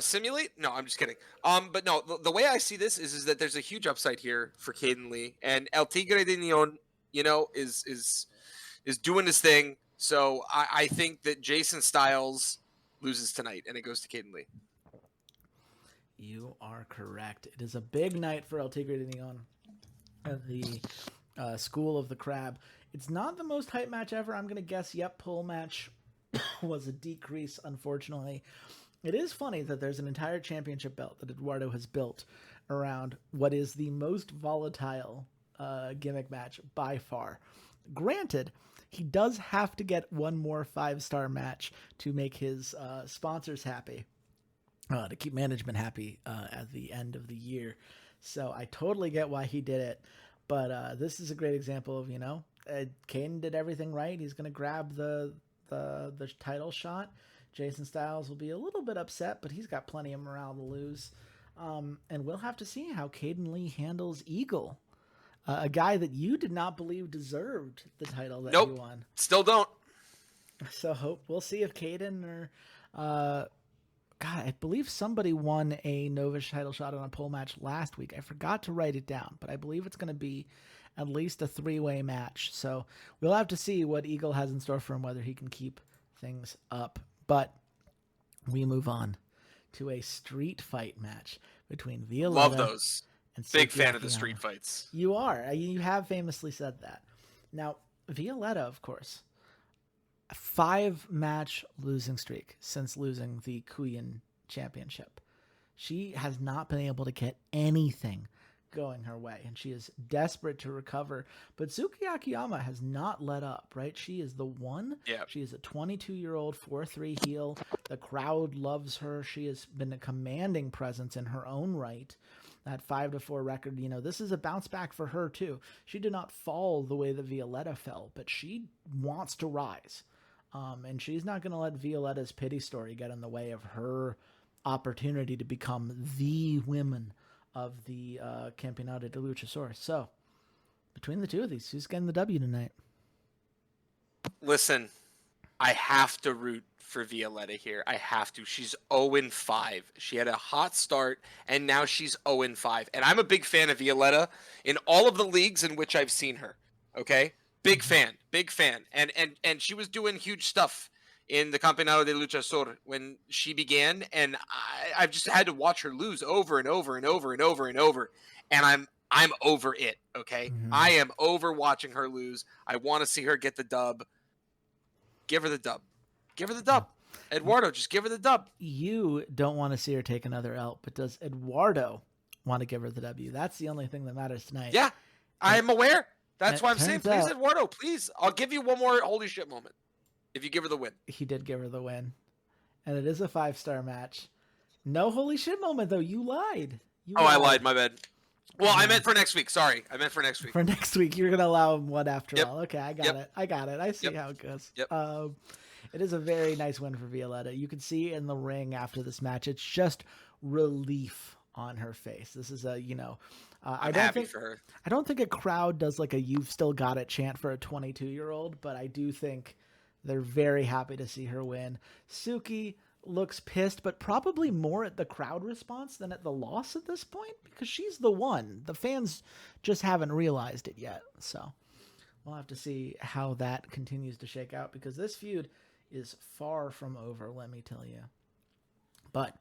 Speaker 2: Simulate? No, I'm just kidding. But no, the way I see this is that there's a huge upside here for Caden Lee, and El Tigre de Neon, is doing his thing. So I think that Jason Styles loses tonight, and it goes to Caden Lee.
Speaker 1: You are correct. It is a big night for El Tigre de Neon at the School of the Crab. It's not the most hype match ever. I'm going to guess, pole match was a decrease, unfortunately. It is funny that there's an entire championship belt that Eduardo has built around what is the most volatile gimmick match by far. Granted, he does have to get one more 5-star match to make his sponsors happy, to keep management happy at the end of the year. So I totally get why he did it. But this is a great example of, Caden did everything right. He's going to grab the title shot. Jason Styles will be a little bit upset, but he's got plenty of morale to lose. And we'll have to see how Caden Lee handles Eagle, a guy that you did not believe deserved the title that he won.
Speaker 2: Still don't.
Speaker 1: So we'll see if Caden or I believe somebody won a Nova title shot on a pole match last week. I forgot to write it down, but I believe it's going to be at least a 3-way match. So we'll have to see what Eagle has in store for him, whether he can keep things up. But we move on to a street fight match between Violetta.
Speaker 2: Love those.
Speaker 1: And
Speaker 2: big fan of the street fights.
Speaker 1: You are. You have famously said that. Now, Violetta, of course, a 5-match losing streak since losing the Kuyan championship. She has not been able to get anything going her way, and she is desperate to recover. But Suki Akiyama has not let up, right? She is the one.
Speaker 2: Yeah.
Speaker 1: She is a 22-year-old 4-3 heel. The crowd loves her. She has been a commanding presence in her own right. That 5-4 record, this is a bounce back for her too. She did not fall the way that Violetta fell, but she wants to rise. And she's not going to let Violetta's pity story get in the way of her opportunity to become the women of the Campeonato de Luchasaurus. So, between the two of these, who's getting the W tonight?
Speaker 2: Listen, I have to root for Violetta here. I have to. She's 0-5. She had a hot start, and now she's 0-5. And I'm a big fan of Violetta in all of the leagues in which I've seen her. Okay? Big fan. And she was doing huge stuff in the Campeonato de Luchasor when she began, and I've just had to watch her lose over and over and over and over and over. And I'm over it, okay?
Speaker 1: Mm-hmm.
Speaker 2: I am over watching her lose. I want to see her get the dub. Give her the dub. Give her the dub. Eduardo, just give her the dub.
Speaker 1: You don't want to see her take another L, but does Eduardo want to give her the W? That's the only thing that matters tonight.
Speaker 2: Yeah, I am aware. That's why I'm saying, please,
Speaker 1: out,
Speaker 2: Eduardo, please. I'll give you one more holy shit moment if you give her the win.
Speaker 1: He did give her the win. And it is a 5-star match. No holy shit moment, though. You lied.
Speaker 2: I lied. My bad. Well, I meant for next week. Sorry. I meant for next week.
Speaker 1: For next week, you're going to allow him one after all. Okay, I got it. I see how it goes.
Speaker 2: Yep.
Speaker 1: It is a very nice win for Violetta. You can see in the ring after this match, it's just relief on her face. This is a,
Speaker 2: I'm happy for her.
Speaker 1: I don't think a crowd does like a "you've still got it" chant for a 22-year-old, but I do think they're very happy to see her win. Suki looks pissed, but probably more at the crowd response than at the loss at this point, because she's the one. The fans just haven't realized it yet. So we'll have to see how that continues to shake out, because this feud is far from over, let me tell you. But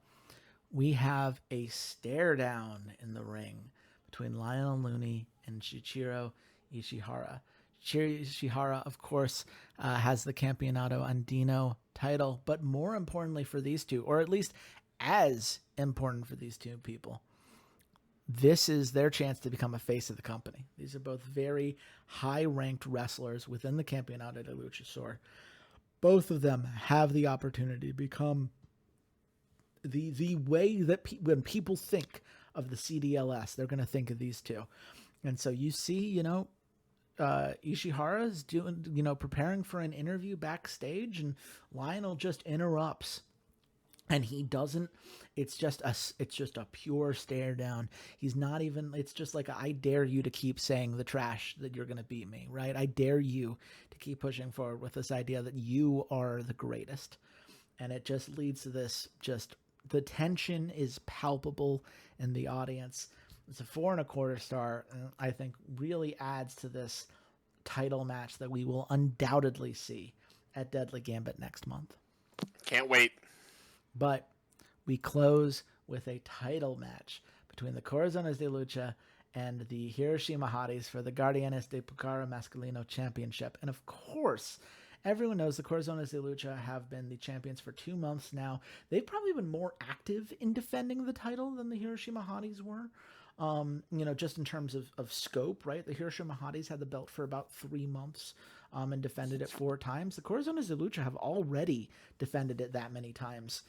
Speaker 1: we have a stare down in the ring between Lionel Looney and Shuichiro Ishihara. Shuichiro Ishihara, of course, has the Campeonato Andino title, but more importantly for these two, or at least as important for these two people, this is their chance to become a face of the company. These are both very high-ranked wrestlers within the Campeonato de Luchasaur. Both of them have the opportunity to become the way that when people think of the CDLS, they're going to think of these two. And so you see, Ishihara is doing, preparing for an interview backstage, and Lionel just interrupts. And he doesn't, it's just a pure stare down. He's not even, it's just like, I dare you to keep saying the trash that you're going to beat me, right? I dare you to keep pushing forward with this idea that you are the greatest. And it just leads to this, the tension is palpable in the audience. It's a 4.25 star, and I think really adds to this title match that we will undoubtedly see at Deadly Gambit next month.
Speaker 2: Can't wait.
Speaker 1: But we close with a title match between the Corazones de Lucha and the Hiroshima Hotties for the Guardianes de Pucara Masculino Championship. And of course, everyone knows the Corazones de Lucha have been the champions for 2 months now. They've probably been more active in defending the title than the Hiroshima Hotties were. Just in terms of scope, right? The Hiroshima Hotties had the belt for about 3 months and defended it 4 times. The Corazones de Lucha have already defended it that many times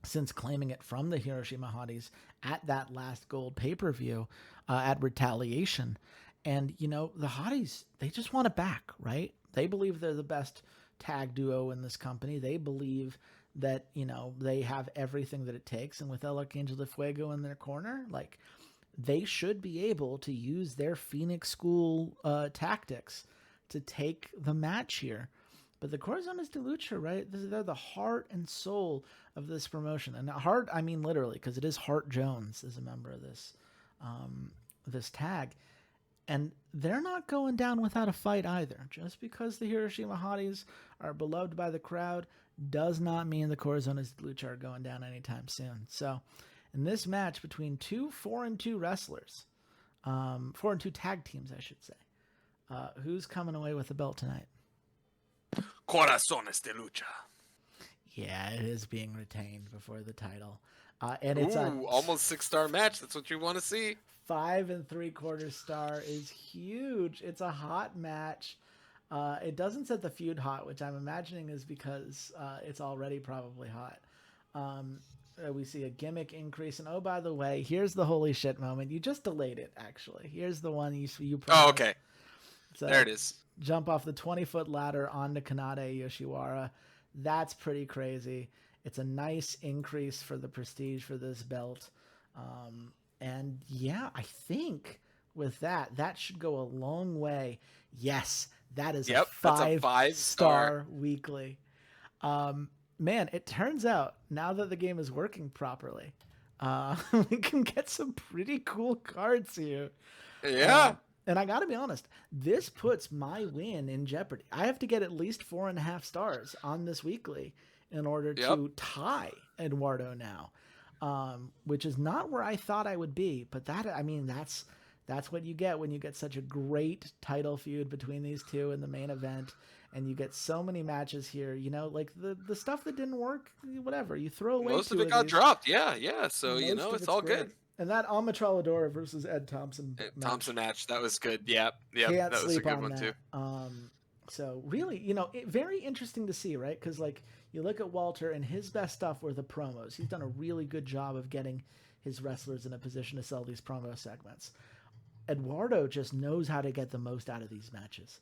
Speaker 1: since claiming it from the Hiroshima Hotties at that last gold pay-per-view at Retaliation. And, the Hotties, they just want it back, right? They believe they're the best tag duo in this company. They believe that, they have everything that it takes. And with El Arcangel de Fuego in their corner, like, they should be able to use their Phoenix School tactics to take the match here. But the Corazones de Lucha, right? They're the heart and soul of this promotion. And heart, I mean literally, because it is Hart Jones is a member of this tag. And they're not going down without a fight either. Just because the Hiroshima Hotties are beloved by the crowd does not mean the Corazones de Lucha are going down anytime soon. So, in this match between two 4-2 wrestlers, 4-2 tag teams, I should say, who's coming away with the belt tonight?
Speaker 2: Corazones de Lucha.
Speaker 1: Yeah, it is being retained before the title. And it's
Speaker 2: almost 6-star match. That's what you want to see.
Speaker 1: 5 3/4 star is huge. It's a hot match. It doesn't set the feud hot, which I'm imagining is because it's already probably hot. We see a gimmick increase, and oh, by the way, here's the holy shit moment. You just delayed it, actually. Here's the one you
Speaker 2: Oh,
Speaker 1: promised.
Speaker 2: okay.
Speaker 1: So
Speaker 2: there it is.
Speaker 1: jump off the 20-foot ladder onto Kanade Yoshiwara. That's pretty crazy. It's a nice increase for the prestige for this belt. And yeah, I think with that should go a long way. Yes, that is
Speaker 2: Yep,
Speaker 1: a
Speaker 2: that's a
Speaker 1: 5-star weekly. Man, it turns out now that the game is working properly, we can get some pretty cool cards here.
Speaker 2: Yeah.
Speaker 1: And I gotta be honest, this puts my win in jeopardy. I have to get at least 4.5 stars on this weekly in order to tie Eduardo now, which is not where I thought I would be. But that's what you get when you get such a great title feud between these two in the main event, and you get so many matches here. You know, like the stuff that didn't work, whatever you throw away.
Speaker 2: Most of it got dropped. Yeah. So it's all
Speaker 1: great.
Speaker 2: good.
Speaker 1: And that Almatraladora versus Ed Thompson
Speaker 2: match, that was good. Yeah,
Speaker 1: can't
Speaker 2: that was a
Speaker 1: sleep
Speaker 2: good
Speaker 1: on
Speaker 2: one
Speaker 1: that.
Speaker 2: too.
Speaker 1: So really, very interesting to see, right? Because like you look at Walter and his best stuff were the promos. He's done a really good job of getting his wrestlers in a position to sell these promo segments. Eduardo just knows how to get the most out of these matches,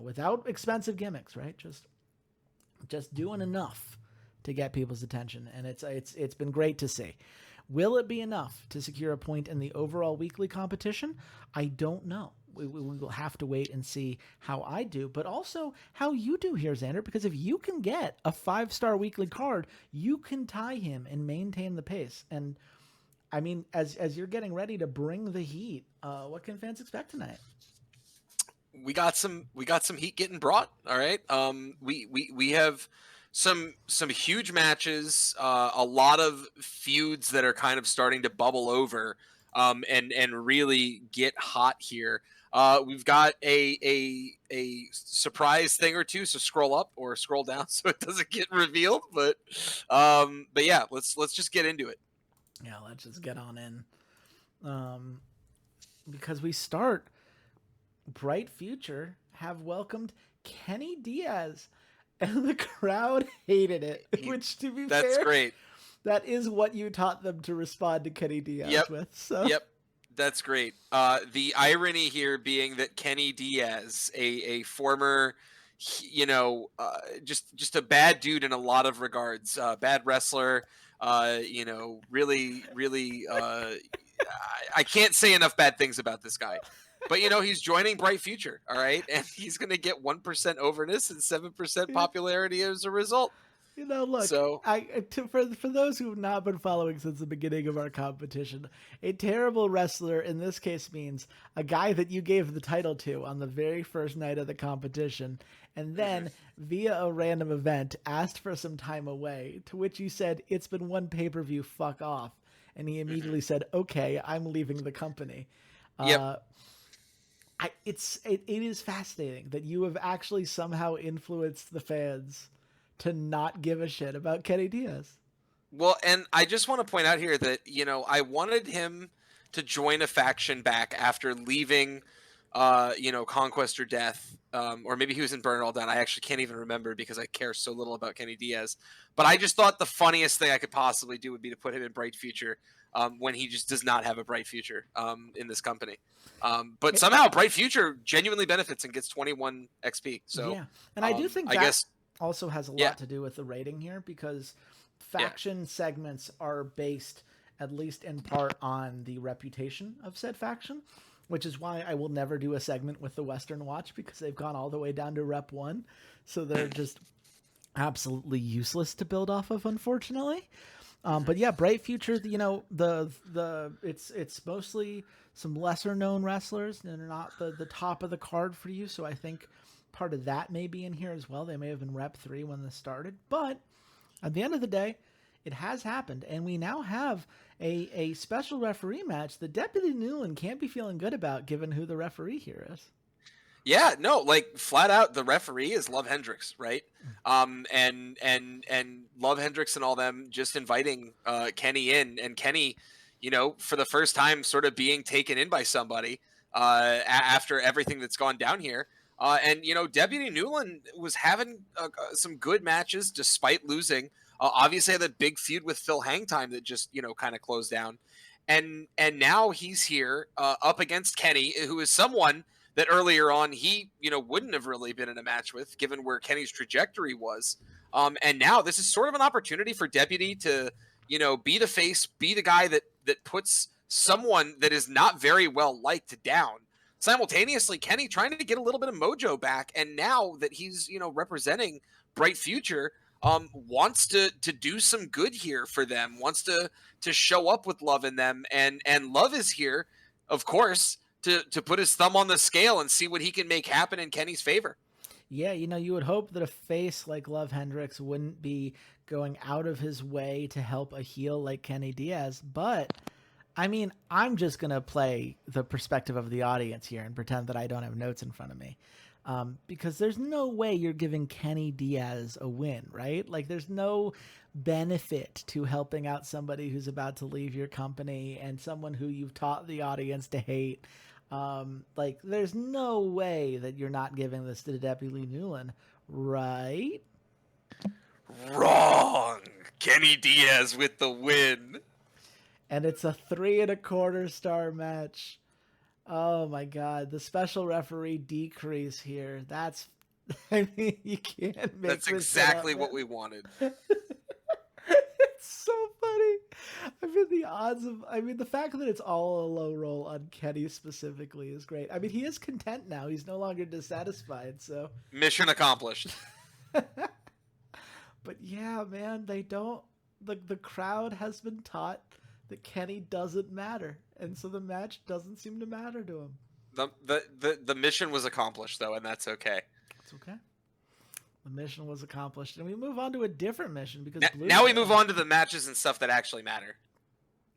Speaker 1: without expensive gimmicks, right? Just doing enough to get people's attention, and it's been great to see. Will it be enough to secure a point in the overall weekly competition? I don't know. We will have to wait and see how I do, but also how you do here, Xander, because if you can get a 5-star weekly card, you can tie him and maintain the pace. And I mean, as you're getting ready to bring the heat, what can fans expect tonight?
Speaker 2: We got some heat getting brought. All right. We have some huge matches, a lot of feuds that are kind of starting to bubble over, and really get hot here. We've got a surprise thing or two, so scroll up or scroll down so it doesn't get revealed. But yeah, let's just get into it.
Speaker 1: Yeah, let's just get on in. Because we start, Bright Future have welcomed Kenny Diaz, and the crowd hated it, which, to be fair,
Speaker 2: that's great.
Speaker 1: That is what you taught them to respond to Kenny Diaz with. So.
Speaker 2: Yep, that's great. The irony here being that Kenny Diaz, a former, just a bad dude in a lot of regards, bad wrestler, really, I can't say enough bad things about this guy. But, he's joining Bright Future, all right? And he's going to get 1% overness and 7% popularity as a result.
Speaker 1: Look,
Speaker 2: so,
Speaker 1: for those who have not been following since the beginning of our competition, a terrible wrestler in this case means a guy that you gave the title to on the very first night of the competition, and then via a random event asked for some time away, to which you said, "It's been one pay-per-view, fuck off." And he immediately said, "Okay, I'm leaving the company."
Speaker 2: Yep.
Speaker 1: It is fascinating that you have actually somehow influenced the fans to not give a shit about Kenny Diaz.
Speaker 2: Well, and I just want to point out here that, I wanted him to join a faction back after leaving, Conquest or Death, or maybe he was in Burn It All Down. I actually can't even remember because I care so little about Kenny Diaz. But I just thought the funniest thing I could possibly do would be to put him in Bright Future, when he just does not have a bright future in this company. But somehow Bright Future genuinely benefits and gets 21 XP. So
Speaker 1: yeah, and I do think that also has a lot to do with the rating here, because faction segments are based, at least in part, on the reputation of said faction, which is why I will never do a segment with the Western Watch, because they've gone all the way down to Rep 1. So they're just absolutely useless to build off of, unfortunately. But yeah, Bright Future, it's mostly some lesser known wrestlers, and they're not the top of the card for you. So I think part of that may be in here as well. They may have been Rep 3 when this started, but at the end of the day, it has happened, and we now have a special referee match that Deputy Newland can't be feeling good about, given who the referee here is.
Speaker 2: Yeah, no, like flat out, the referee is Love Hendricks, right? And Love Hendricks and all them just inviting Kenny in, and Kenny, for the first time, sort of being taken in by somebody after everything that's gone down here. And Deputy Newland was having some good matches despite losing. Obviously, had that big feud with Phil Hangtime that just kind of closed down, and now he's here up against Kenny, who is someone that earlier on he wouldn't have really been in a match with, given where Kenny's trajectory was. And now this is sort of an opportunity for Deputy to be the face, be the guy that puts someone that is not very well liked down. Simultaneously, Kenny trying to get a little bit of mojo back, and now that he's representing Bright Future, wants to do some good here for them, wants to show up with Love in them, and Love is here, of course, to put his thumb on the scale and see what he can make happen in Kenny's favor.
Speaker 1: Yeah, you would hope that a face like Love Hendricks wouldn't be going out of his way to help a heel like Kenny Diaz, but I mean, I'm just going to play the perspective of the audience here and pretend that I don't have notes in front of me. Because there's no way you're giving Kenny Diaz a win, right? Like, there's no benefit to helping out somebody who's about to leave your company and someone who you've taught the audience to hate. Like, there's no way that you're not giving this to Deputy Newland, right?
Speaker 2: Wrong. Kenny Diaz with the win.
Speaker 1: And it's a 3.25 star match. Oh my God. The special referee decrease here. That's, I mean, you can't make
Speaker 2: That's exactly what we wanted.
Speaker 1: It's so funny. The fact that it's all a low roll on Kenny specifically is great. I mean, he is content now. He's no longer dissatisfied, so.
Speaker 2: Mission accomplished.
Speaker 1: But yeah, man, the crowd has been taught that Kenny doesn't matter, and so the match doesn't seem to matter to him.
Speaker 2: The mission was accomplished, though, and that's okay.
Speaker 1: It's okay. The mission was accomplished, and we move on to a different mission because
Speaker 2: now we move on to the matches and stuff that actually matter.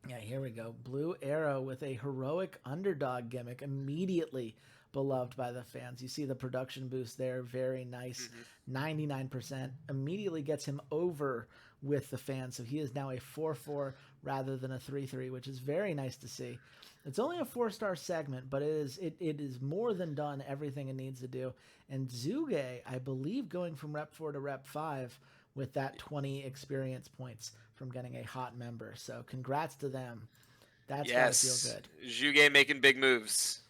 Speaker 1: Yeah, here we go. Blue Arrow with a heroic underdog gimmick, immediately beloved by the fans. You see the production boost there, very nice. 99% immediately gets him over with the fans, so he is now a 4-4 rather than a 3-3, which is very nice to see. It's only a 4-star segment, but it is more than done everything it needs to do. And Zuge, I believe, going from Rep 4 to Rep 5 with that 20 experience points from getting a hot member. So congrats to them. That's gotta feel good.
Speaker 2: Zuge making big moves.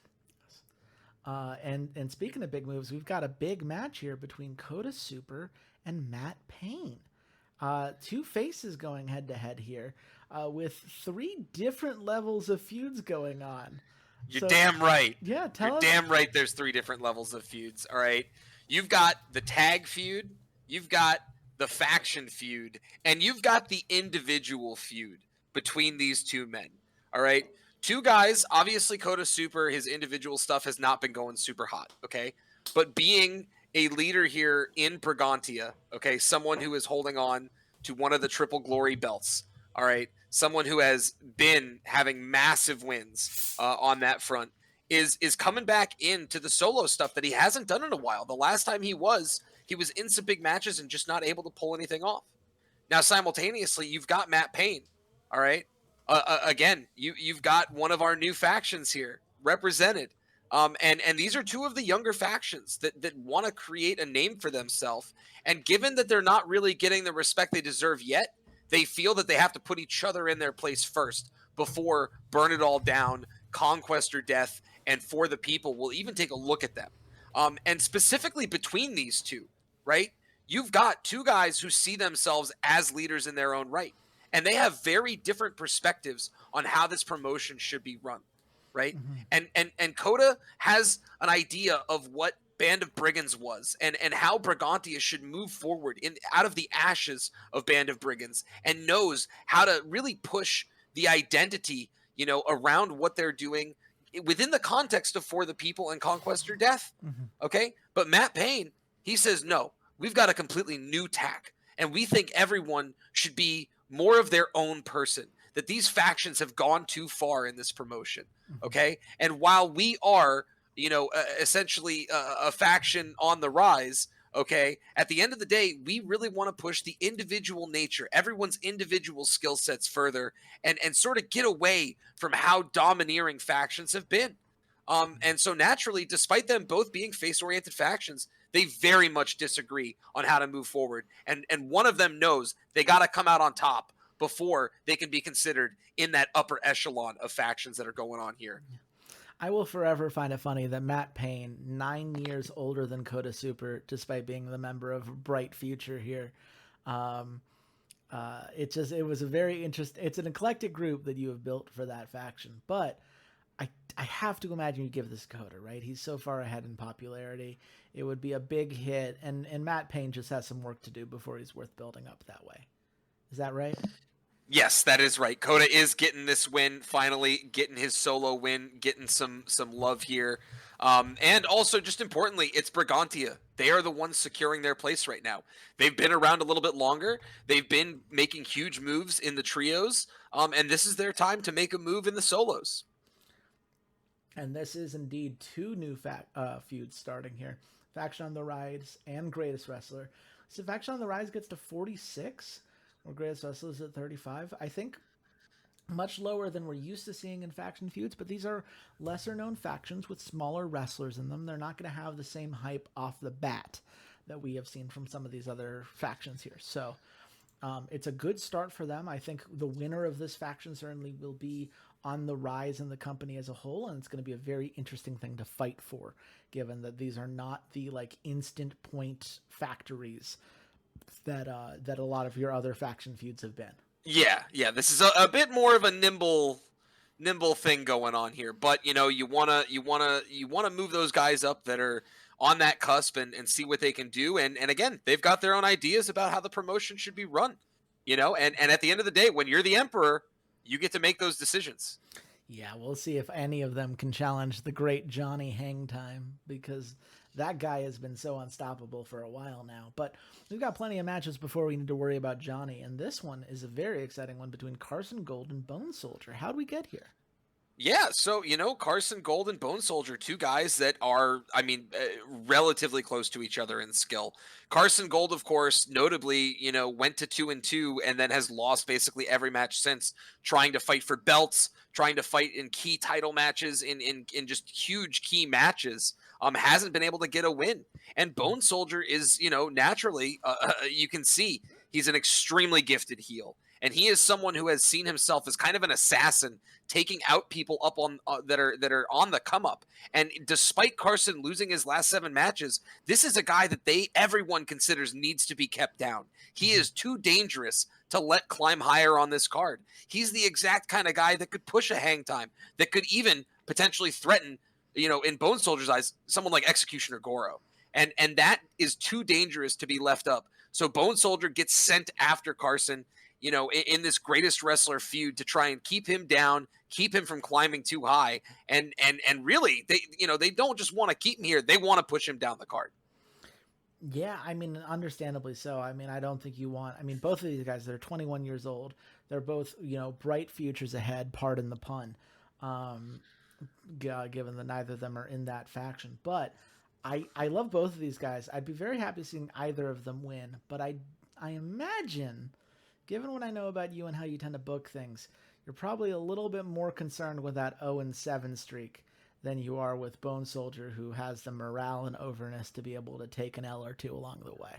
Speaker 1: And speaking of big moves, we've got a big match here between Kota Super and Matt Payne. Two faces going head to head here, with 3 different levels of feuds going on.
Speaker 2: You're damn right.
Speaker 1: Yeah,
Speaker 2: You're damn right. There's 3 different levels of feuds. All right, you've got the tag feud, you've got the faction feud, and you've got the individual feud between these 2 men. All right, 2 guys. Obviously, Kota Super, his individual stuff has not been going super hot. Okay, but being a leader here in Brigantia, okay, someone who is holding on to one of the Triple Glory belts, all right, someone who has been having massive wins on that front, is coming back into the solo stuff that he hasn't done in a while. The last time he was in some big matches and just not able to pull anything off. Now, simultaneously, you've got Matt Payne, all right? Again, you've got one of our new factions here represented. And these are 2 of the younger factions that want to create a name for themselves. And given that they're not really getting the respect they deserve yet, they feel that they have to put each other in their place first before Burn It All Down, Conquest or Death, and For the People will even take a look at them. And specifically between these 2, right? You've got 2 guys who see themselves as leaders in their own right. And they have very different perspectives on how this promotion should be run. Right. And Kota has an idea of what Band of Brigands was and how Brigantia should move forward out of the ashes of Band of Brigands, and knows how to really push the identity, around what they're doing within the context of For the People and Conquest or Death. Okay. But Matt Payne, he says, no, we've got a completely new tack, and we think everyone should be more of their own person, that these factions have gone too far in this promotion. Okay. And while we are, essentially a faction on the rise, Okay. At the end of the day, we really want to push the individual nature, everyone's individual skill sets further, and sort of get away from how domineering factions have been. And so naturally, despite them both being face-oriented factions, they very much disagree on how to move forward. And one of them knows they got to come out on top before they can be considered in that upper echelon of factions that are going on here.
Speaker 1: I will forever find it funny that Matt Payne, 9 years older than Coda Super, despite being the member of Bright Future here. Um, it was a very interesting. It's an eclectic group that you have built for that faction, but I have to imagine you give this Coda, right? He's so far ahead in popularity. It would be a big hit, and Matt Payne just has some work to do before he's worth building up that way. Is that right?
Speaker 2: Yes, that is right. Coda is getting this win, finally getting his solo win, getting some love here. And also, just importantly, it's Brigantia. They are the ones securing their place right now. They've been around a little bit longer. They've been making huge moves in the trios, and this is their time to make a move in the solos.
Speaker 1: And this is indeed two new feuds starting here. Faction on the Rise and Greatest Wrestler. So Faction on the Rise gets to 46, or Greatest Wrestler is at 35. I think much lower than we're used to seeing in faction feuds, but these are lesser known factions with smaller wrestlers in them. They're not going to have the same hype off the bat that we have seen from some of these other factions here. So it's a good start for them. I think the winner of this faction certainly will be on the rise in the company as a whole, and it's going to be a very interesting thing to fight for, given that these are not the like instant point factories that that a lot of your other faction feuds have been.
Speaker 2: Yeah. This is a bit more of a nimble thing going on here. But you wanna move those guys up that are on that cusp and see what they can do. And again, they've got their own ideas about how the promotion should be run. And at the end of the day, when you're the emperor, you get to make those decisions.
Speaker 1: Yeah, we'll see if any of them can challenge the great Johnny Hangtime, because that guy has been so unstoppable for a while now. But we've got plenty of matches before we need to worry about Johnny, and this one is a very exciting one between Carson Gold and Bone Soldier. How do we get here?
Speaker 2: Yeah, so Carson Gold and Bone Soldier, two guys that are, relatively close to each other in skill. Carson Gold, of course, notably, went to 2-2 and then has lost basically every match since, trying to fight for belts, trying to fight in key title matches, in just huge key matches. Hasn't been able to get a win. And Bone Soldier is, naturally, you can see he's an extremely gifted heel. And he is someone who has seen himself as kind of an assassin, taking out people up on that are on the come up. And despite Carson losing his last 7 matches, this is a guy that everyone considers needs to be kept down. He is too dangerous to let climb higher on this card. He's the exact kind of guy that could push a hang time, that could even potentially threaten, in Bone Soldier's eyes, someone like Executioner Goro. And that is too dangerous to be left up. So Bone Soldier gets sent after Carson, in this greatest wrestler feud, to try and keep him down, keep him from climbing too high. And really, they don't just want to keep him here. They want to push him down the card.
Speaker 1: Yeah, I mean, understandably so. I mean, I don't think you want. I mean, both of these guys, they're 21 years old. They're both, bright futures ahead, pardon the pun, given that neither of them are in that faction. But I love both of these guys. I'd be very happy seeing either of them win. But I imagine, given what I know about you and how you tend to book things, you're probably a little bit more concerned with that 0-7 streak than you are with Bone Soldier, who has the morale and overness to be able to take an L or two along the way.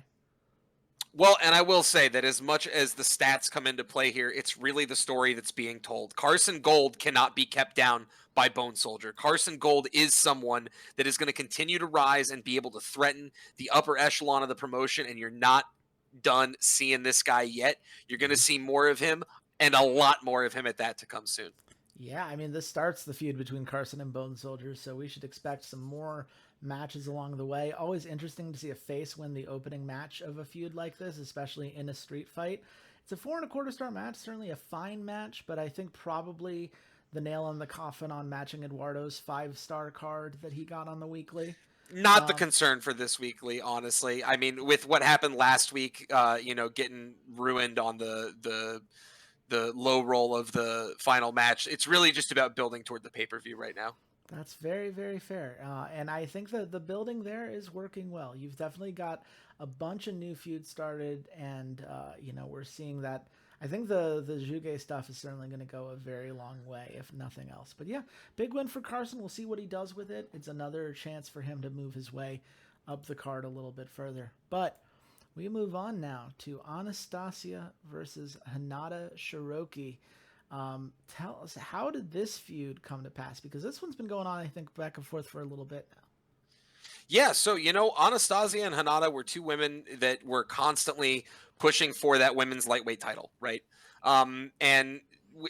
Speaker 2: Well, and I will say that as much as the stats come into play here, it's really the story that's being told. Carson Gold cannot be kept down by Bone Soldier. Carson Gold is someone that is going to continue to rise and be able to threaten the upper echelon of the promotion, and you're not done seeing this guy yet. You're going to see more of him, and a lot more of him at that to come soon.
Speaker 1: Yeah, I mean, this starts the feud between Carson and Bone Soldier, so we should expect some more matches along the way. Always interesting to see a face win the opening match of a feud like this, especially in a street fight. It's a 4.25-star match, certainly a fine match, but I think probably the nail on the coffin on matching Eduardo's 5-star card that he got on the weekly.
Speaker 2: Not the concern for this weekly, honestly. I mean, with what happened last week, getting ruined on the low roll of the final match, it's really just about building toward the pay-per-view right now.
Speaker 1: That's very, very fair. And I think that the building there is working well. You've definitely got a bunch of new feuds started, and we're seeing that. I think the Juge stuff is certainly going to go a very long way, if nothing else. But yeah, big win for Carson. We'll see what he does with it. It's another chance for him to move his way up the card a little bit further. But we move on now to Anastasia versus Hinata Shiroki. Tell us, how did this feud come to pass? Because this one's been going on, I think, back and forth for a little bit now.
Speaker 2: Yeah, so Anastasia and Hanada were two women that were constantly pushing for that women's lightweight title, right? And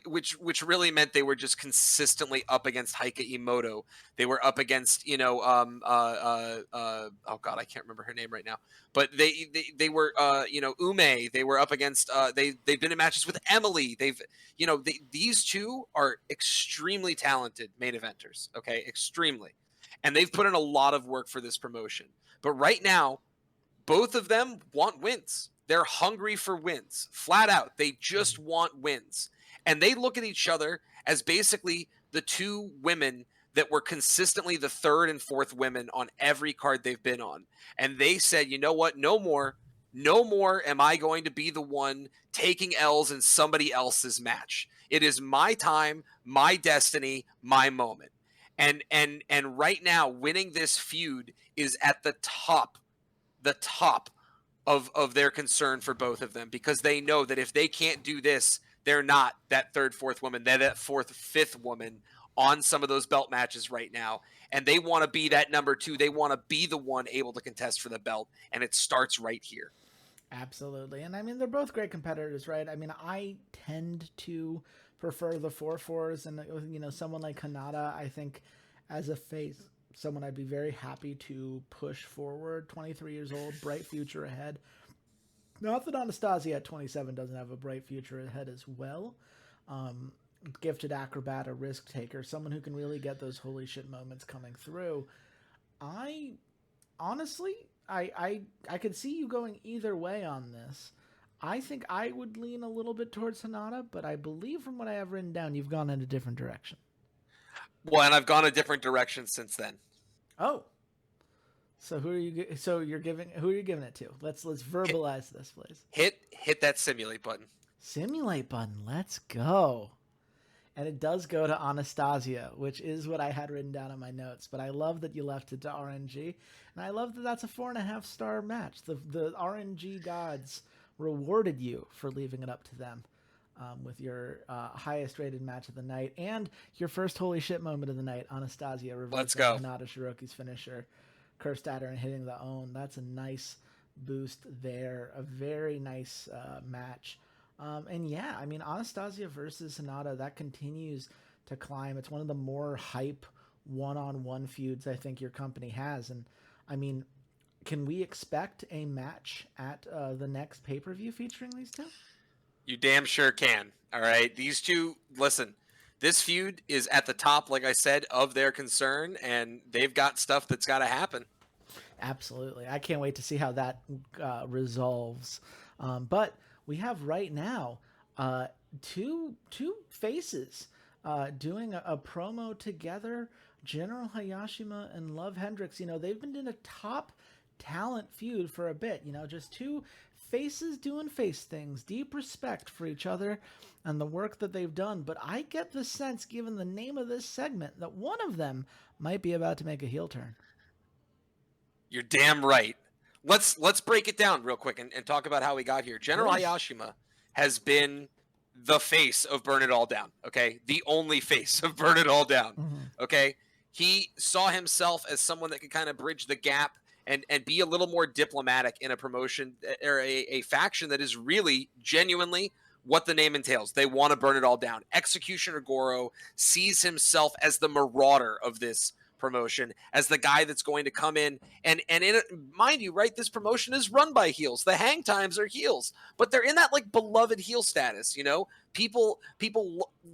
Speaker 2: which really meant they were just consistently up against Heike Imoto. They were up against oh god, I can't remember her name right now, but they were Ume. They were up against they've been in matches with Emily. These two are extremely talented main eventers. Okay, extremely, and they've put in a lot of work for this promotion. But right now, both of them want wins. They're hungry for wins, flat out. They just want wins. And they look at each other as basically the two women that were consistently the third and fourth women on every card they've been on. And they said, you know what? No more. No more am I going to be the one taking L's in somebody else's match. It is my time, my destiny, my moment. And right now, winning this feud is at the top of their concern for both of them, because they know that if they can't do this, they're not that third, fourth woman. They're that fourth, fifth woman on some of those belt matches right now. And they want to be that number two. They want to be the one able to contest for the belt. And it starts right here.
Speaker 1: Absolutely. And I mean, they're both great competitors, right? I mean, I tend to prefer the 4-4s, and, someone like Hanada, I think as a face, someone I'd be very happy to push forward. 23 years old, bright future ahead. Not that Anastasia at 27 doesn't have a bright future ahead as well. Gifted acrobat, a risk taker, someone who can really get those holy shit moments coming through. I honestly, I could see you going either way on this. I think I would lean a little bit towards Hanada, but I believe from what I have written down, you've gone in a different direction.
Speaker 2: Well, and I've gone a different direction since then.
Speaker 1: Oh, so who are you? So you're giving? Who are you giving it to? Let's verbalize this, please.
Speaker 2: Hit that simulate button.
Speaker 1: Simulate button. Let's go. And it does go to Anastasia, which is what I had written down in my notes. But I love that you left it to RNG, and I love that that's a 4.5-star match. The RNG gods rewarded you for leaving it up to them. With your highest rated match of the night and your first holy shit moment of the night, Anastasia reversing Hinata Shiroki's finisher, cursed at her and hitting the own. That's a nice boost there. A very nice match. And yeah, I mean, Anastasia versus Hinata, that continues to climb. It's one of the more hype one-on-one feuds I think your company has. And I mean, can we expect a match at the next pay-per-view featuring these two?
Speaker 2: You damn sure can. All right. These two, listen, this feud is at the top, like I said, of their concern, and they've got stuff that's got to happen.
Speaker 1: Absolutely. I can't wait to see how that resolves. But we have right now two faces doing a promo together. General Hayashima and Love Hendricks, they've been in a top talent feud for a bit, just two faces doing face things, deep respect for each other and the work that they've done. But I get the sense, given the name of this segment, that one of them might be about to make a heel turn.
Speaker 2: You're damn right. Let's break it down real quick and talk about how we got here. General Hayashima has been the face of Burn It All Down, okay? The only face of Burn It All Down, okay? He saw himself as someone that could kind of bridge the gap and be a little more diplomatic in a promotion or a faction that is really genuinely what the name entails. They want to burn it all down. Executioner Goro sees himself as the marauder of this promotion, as the guy that's going to come in and mind you, right, this promotion is run by heels. The hang times are heels, but they're in that like beloved heel status. People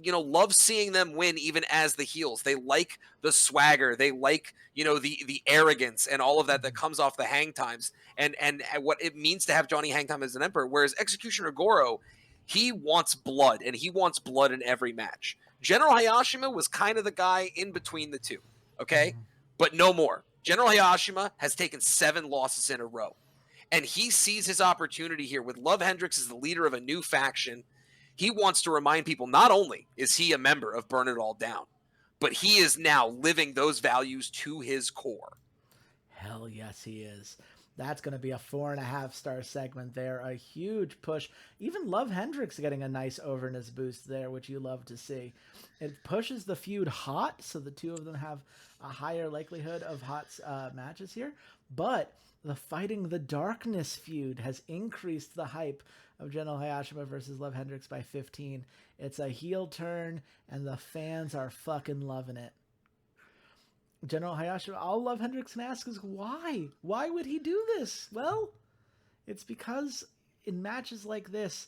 Speaker 2: love seeing them win even as the heels. They like the swagger, they like the arrogance and all of that comes off the hang times and what it means to have Johnny Hangtime as an emperor. Whereas Executioner Goro, he wants blood, and he wants blood in every match. General Hayashima was kind of the guy in between the two. Okay, but no more. General Hayashima has taken 7 losses in a row, and he sees his opportunity here with Love Hendricks as the leader of a new faction. He wants to remind people not only is he a member of Burn It All Down, but he is now living those values to his core.
Speaker 1: Hell yes, he is. That's going to be a 4.5-star segment there. A huge push. Even Love Hendricks getting a nice overness boost there, which you love to see. It pushes the feud hot, so the two of them have a higher likelihood of hot matches here. But the Fighting the Darkness feud has increased the hype of General Hayashima versus Love Hendricks by 15. It's a heel turn, and the fans are fucking loving it. General Hayashima, all Love Hendricks can ask is why? Why would he do this? Well, it's because in matches like this,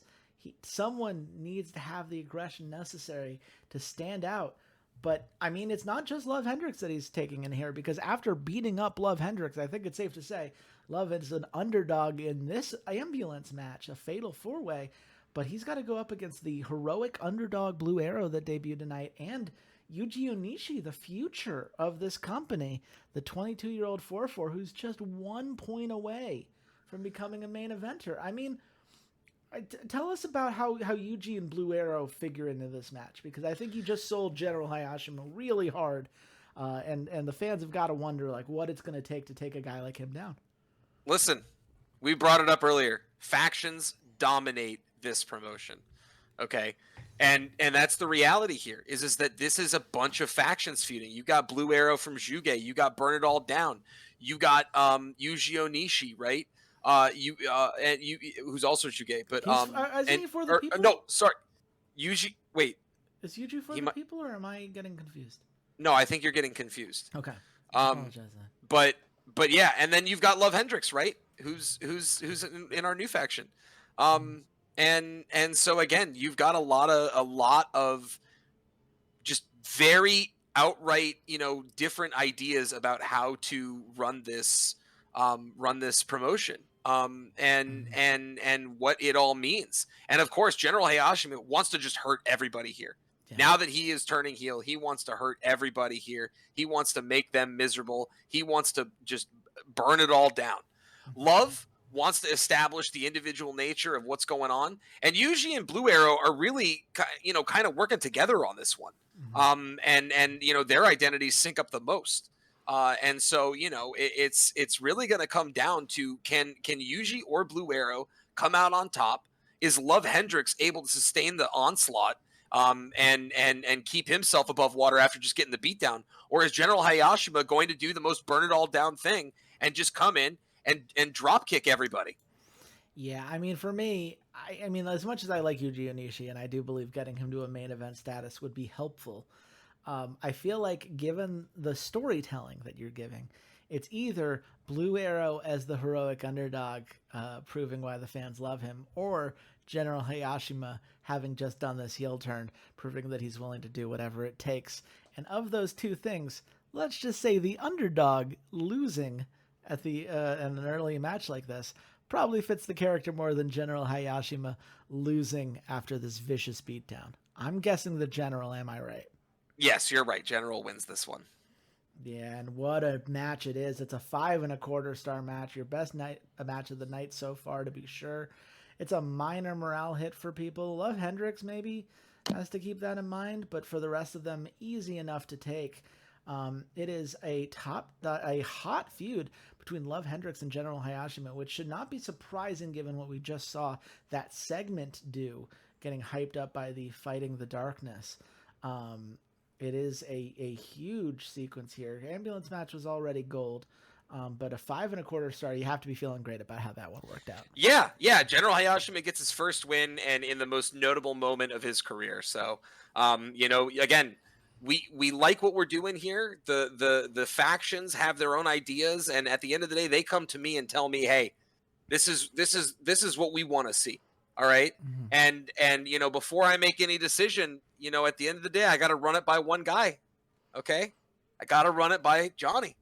Speaker 1: someone needs to have the aggression necessary to stand out. But, I mean, it's not just Love Hendricks that he's taking in here, because after beating up Love Hendricks, I think it's safe to say Love is an underdog in this ambulance match, a fatal 4-way, but he's got to go up against the heroic underdog Blue Arrow that debuted tonight, and Yuji Onishi, the future of this company, the 22-year-old 4-4 who's just 1 point away from becoming a main eventer. I mean, tell us about how Yuji and Blue Arrow figure into this match, because I think you just sold General Hayashima really hard, and the fans have got to wonder like what it's going to take a guy like him down.
Speaker 2: Listen, we brought it up earlier. Factions dominate this promotion. Okay. And that's the reality here is that this is a bunch of factions feuding. You got Blue Arrow from Juge, you got Burn It All Down, you got Yuji Onishi, right? Who's also Juge, but
Speaker 1: is he for the people?
Speaker 2: No, sorry, Yuji. Wait,
Speaker 1: is Yuji for the people, or am I getting confused?
Speaker 2: No, I think you're getting confused.
Speaker 1: Okay, I apologize
Speaker 2: then. But yeah, and then you've got Love Hendricks, right? Who's in our new faction. And so again, you've got a lot of just very outright, different ideas about how to run this promotion, and what it all means. And of course, General Hayashima wants to just hurt everybody here. Yeah. Now that he is turning heel, he wants to hurt everybody here. He wants to make them miserable. He wants to just burn it all down. Love wants to establish the individual nature of what's going on, and Yuji and Blue Arrow are really, kind of working together on this one. And their identities sync up the most. And so, it's really going to come down to can Yuji or Blue Arrow come out on top? Is Love Hendricks able to sustain the onslaught and keep himself above water after just getting the beatdown? Or is General Hayashima going to do the most burn it all down thing and just come in and drop kick everybody?
Speaker 1: Yeah, I mean, for me, I mean, as much as I like Yuji Onishi, and I do believe getting him to a main event status would be helpful, I feel like given the storytelling that you're giving, it's either Blue Arrow as the heroic underdog, proving why the fans love him, or General Hayashima having just done this heel turn, proving that he's willing to do whatever it takes. And of those two things, let's just say the underdog losing at in an early match like this probably fits the character more than General Hayashima losing after this vicious beatdown. I'm guessing the General, am I right?
Speaker 2: Yes, you're right. General wins this one.
Speaker 1: Yeah, and what a match it is. It's a 5.25-star match. Your best match of the night so far, to be sure. It's a minor morale hit for people. Love Hendricks maybe has to keep that in mind, but for the rest of them, easy enough to take. It is a hot feud between Love Hendricks and General Hayashima, which should not be surprising given what we just saw that segment do, getting hyped up by the Fighting the Darkness. It is a huge sequence here. Ambulance match was already gold, but a 5.25 star, you have to be feeling great about how that one worked out.
Speaker 2: Yeah. General Hayashima gets his first win, and in the most notable moment of his career. So, again, we like what we're doing here. The factions have their own ideas, and at the end of the day, they come to me and tell me, "Hey, this is what we want to see." All right. Mm-hmm. And before I make any decision, at the end of the day, I got to run it by one guy. Okay. I got to run it by Johnny.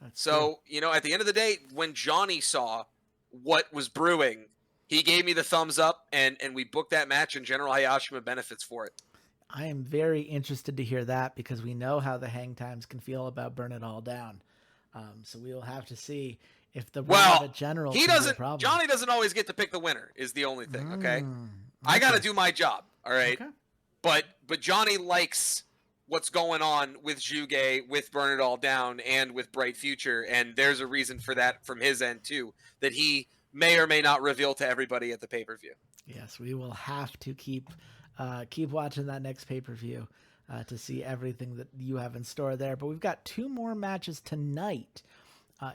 Speaker 2: That's so, true. At the end of the day, when Johnny saw what was brewing, he gave me the thumbs up, and we booked that match, and General Hayashima benefits for it.
Speaker 1: I am very interested to hear that because we know how the hang times can feel about Burn It All Down. So we will have to see if the
Speaker 2: Well,
Speaker 1: Private General
Speaker 2: he
Speaker 1: can be a
Speaker 2: doesn't.
Speaker 1: problem.
Speaker 2: Johnny doesn't always get to pick the winner. Is the only thing. Okay,
Speaker 1: Mm,
Speaker 2: I got
Speaker 1: okay.
Speaker 2: to do my job. All right,
Speaker 1: Okay.
Speaker 2: but Johnny likes what's going on with Juge, with Burn It All Down, and with Bright Future, and there's a reason for that from his end too, that he may or may not reveal to everybody at the pay-per-view.
Speaker 1: Yes, we will have to keep watching that next pay per view to see everything that you have in store there. But we've got two more matches tonight,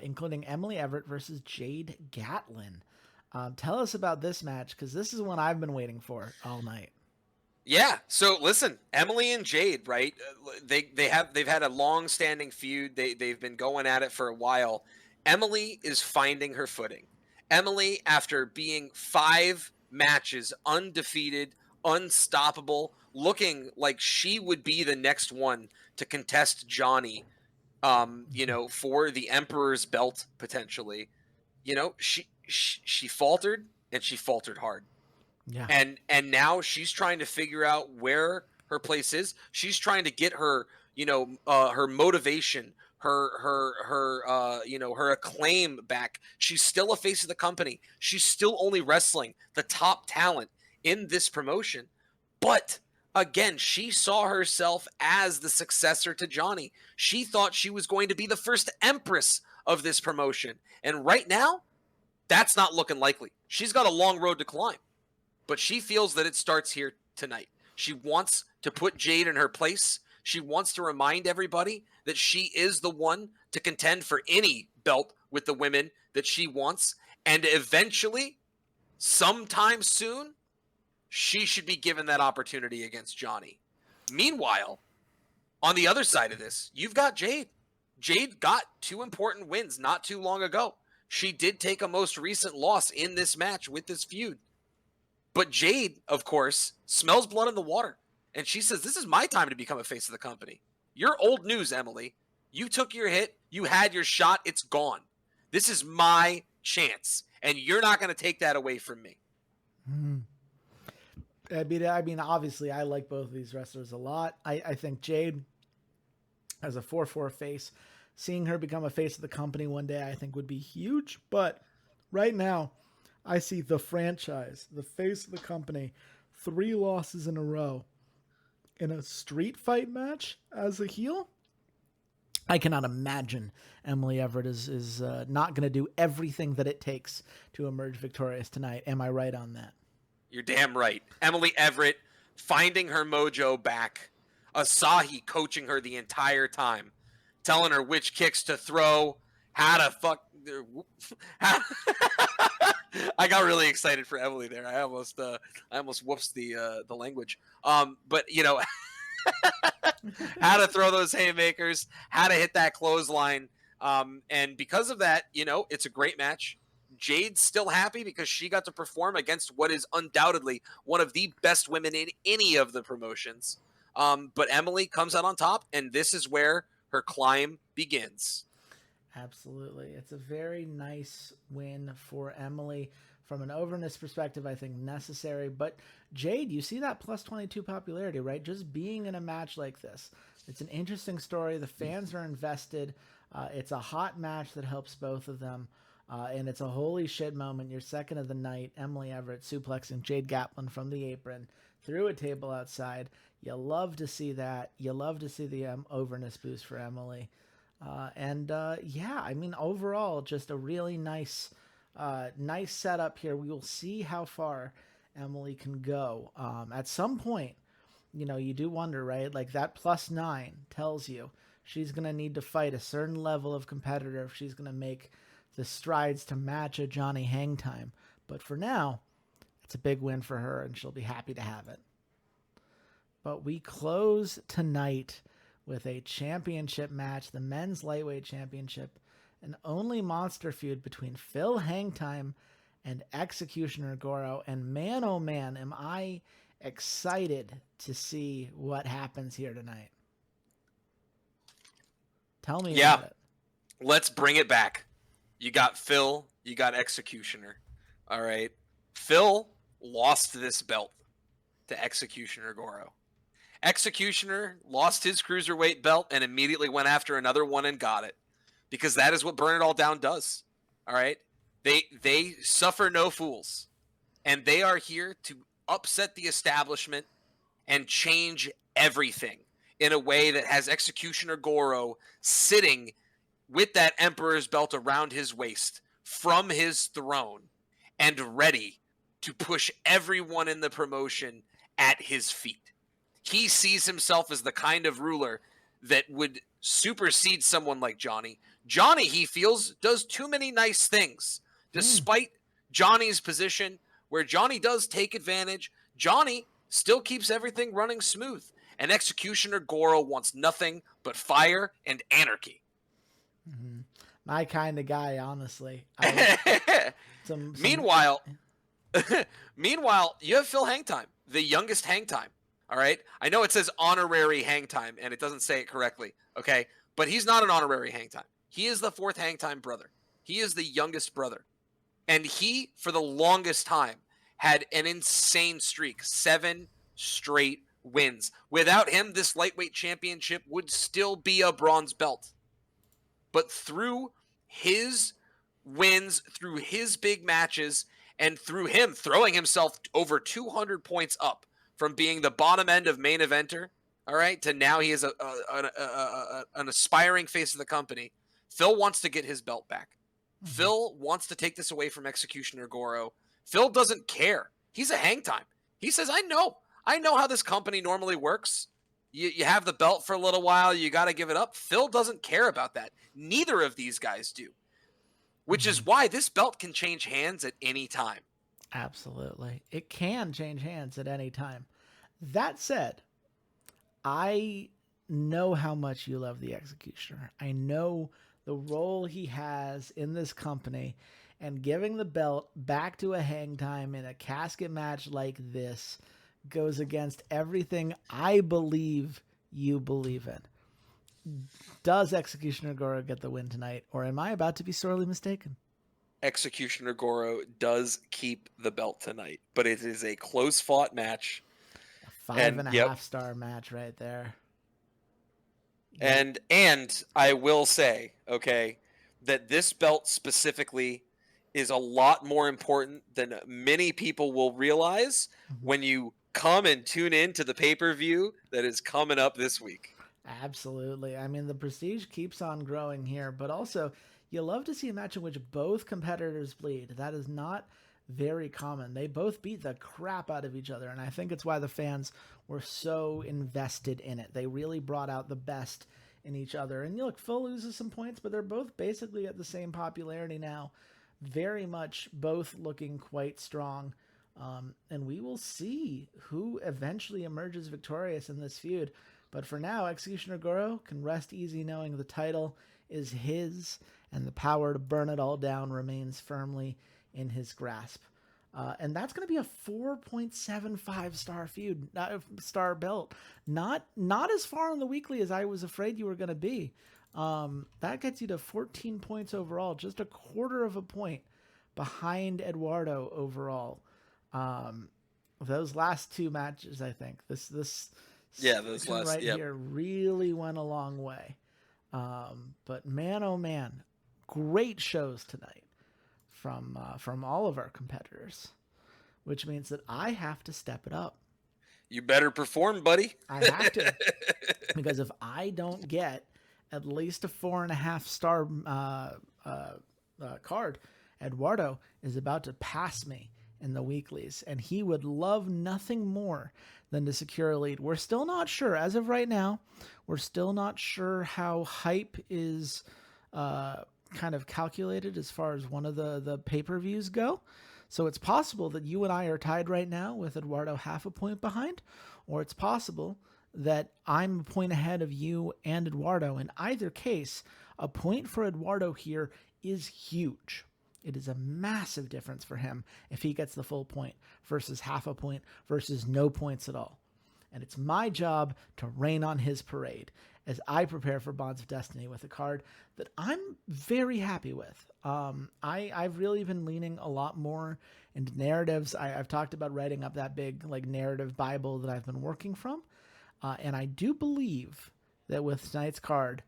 Speaker 1: including Emily Everett versus Jade Gatlin. Tell us about this match because this is one I've been waiting for all night.
Speaker 2: Yeah. So listen, Emily and Jade, right? They've had a long-standing feud. They've been going at it for a while. Emily is finding her footing. Emily, after being 5 matches undefeated, unstoppable, looking like she would be the next one to contest Johnny, for the Emperor's belt potentially. She faltered, and she faltered hard,
Speaker 1: Yeah.
Speaker 2: and now she's trying to figure out where her place is. She's trying to get her her motivation, her acclaim back. She's still a face of the company. She's still only wrestling the top talent in this promotion, but again, she saw herself as the successor to Johnny. She thought she was going to be the first empress of this promotion, and right now that's not looking likely. She's got a long road to climb, but she feels that it starts here tonight. She wants to put Jade in her place. She wants to remind everybody that she is the one to contend for any belt with the women that she wants. And eventually, sometime soon, she should be given that opportunity against Johnny. Meanwhile, on the other side of this, you've got Jade. Jade got 2 important wins not too long ago. She did take a most recent loss in this match with this feud. But Jade, of course, smells blood in the water. And she says, this is my time to become a face of the company. You're old news, Emily. You took your hit. You had your shot. It's gone. This is my chance. And you're not going to take that away from me.
Speaker 1: Mm. I mean, obviously, I like both of these wrestlers a lot. I think Jade, as a 4-4 face, seeing her become a face of the company one day, I think would be huge. But right now, I see the franchise, the face of the company, 3 losses in a row in a street fight match as a heel. I cannot imagine Emily Everett is not going to do everything that it takes to emerge victorious tonight. Am I right on that?
Speaker 2: You're damn right. Emily Everett finding her mojo back. Asahi coaching her the entire time, telling her which kicks to throw, how to fuck. I got really excited for Emily there. I almost whoops the language. But how to throw those haymakers, how to hit that clothesline. And because of that, it's a great match. Jade's still happy because she got to perform against what is undoubtedly one of the best women in any of the promotions. But Emily comes out on top, and this is where her climb begins.
Speaker 1: Absolutely. It's a very nice win for Emily. From an overness perspective, I think necessary. But Jade, you see that plus 22 popularity, right? Just being in a match like this. It's an interesting story. The fans are invested. It's a hot match that helps both of them. And it's a holy shit moment. Your second of the night, Emily Everett suplexing Jade Gatlin from the apron through a table outside. You love to see that. You love to see the overness boost for Emily. Yeah, I mean, overall, just a really nice setup here. We will see how far Emily can go. At some point, you do wonder, right? Like that +9 tells you she's going to need to fight a certain level of competitor if she's going to make the strides to match a Johnny Hangtime. But for now, it's a big win for her, and she'll be happy to have it. But we close tonight with a championship match, the men's lightweight championship, an only monster feud between Phil Hangtime and Executioner Goro. And man, oh man, am I excited to see what happens here tonight. Tell me about it.
Speaker 2: Let's bring it back. You got Phil, you got Executioner. All right. Phil lost this belt to Executioner Goro. Executioner lost his cruiserweight belt and immediately went after another one and got it, because that is what Burn It All Down does. All right, they suffer no fools, and they are here to upset the establishment and change everything in a way that has Executioner Goro sitting with that Emperor's belt around his waist from his throne and ready to push everyone in the promotion at his feet. He sees himself as the kind of ruler that would supersede someone like Johnny. Johnny, he feels, does too many nice things, despite Johnny's position, where Johnny does take advantage. Johnny still keeps everything running smooth. And Executioner Goro wants nothing but fire and anarchy.
Speaker 1: Mm-hmm. My kind of guy, honestly.
Speaker 2: Meanwhile, you have Phil Hangtime, the youngest Hangtime. All right. I know it says honorary Hangtime and it doesn't say it correctly. Okay. But he's not an honorary Hangtime. He is the fourth Hangtime brother. He is the youngest brother. And he, for the longest time, had an insane streak, 7 straight wins. Without him, this lightweight championship would still be a bronze belt. But through his wins, through his big matches, and through him throwing himself over 200 points up from being the bottom end of main eventer, all right, to now he is an aspiring face of the company. Phil wants to get his belt back. Mm-hmm. Phil wants to take this away from Executioner Goro. Phil doesn't care. He's a hang time. He says, I know how this company normally works. You have the belt for a little while. You got to give it up. Phil doesn't care about that. Neither of these guys do, which is why this belt can change hands at any time.
Speaker 1: Absolutely. It can change hands at any time. That said, I know how much you love the Executioner. I know the role he has in this company, and giving the belt back to a hang time in a casket match like this goes against everything I believe you believe in. Does Executioner Goro get the win tonight, or am I about to be sorely mistaken?
Speaker 2: Executioner Goro does keep the belt tonight, but it is a close-fought match.
Speaker 1: A 5.5 star match right there.
Speaker 2: And I will say, okay, that this belt specifically is a lot more important than many people will realize when you come and tune in to the pay-per-view that is coming up this week.
Speaker 1: Absolutely. I mean, the prestige keeps on growing here, but also you love to see a match in which both competitors bleed. That is not very common. They both beat the crap out of each other, and I think it's why the fans were so invested in it. They really brought out the best in each other. And look, Phil loses some points, but they're both basically at the same popularity now. Very much both looking quite strong. And we will see who eventually emerges victorious in this feud. But for now, Executioner Goro can rest easy knowing the title is his, and the power to burn it all down remains firmly in his grasp. And that's going to be a 4.75 star feud, star belt. Not as far on the weekly as I was afraid you were going to be. That gets you to 14 points overall, just a quarter of a point behind Eduardo overall. Those last two matches, I think those last right here really went a long way. But man, oh man, great shows tonight from all of our competitors, which means that I have to step it up.
Speaker 2: You better perform, buddy.
Speaker 1: I have to, because if I don't get at least a 4.5 star card, Eduardo is about to pass me in the weeklies, and he would love nothing more than to secure a lead. We're still not sure, as of right now, we're still not sure how hype is kind of calculated as far as one of the pay-per-views go. So it's possible that you and I are tied right now with Eduardo half a point behind, or it's possible that I'm a point ahead of you and Eduardo. In either case, a point for Eduardo here is huge. It is a massive difference for him if he gets the full point versus half a point versus no points at all. And it's my job to rain on his parade as I prepare for Bonds of Destiny with a card that I'm very happy with. I've really been leaning a lot more into narratives. I've talked about writing up that big narrative Bible that I've been working from. And I do believe that with tonight's card,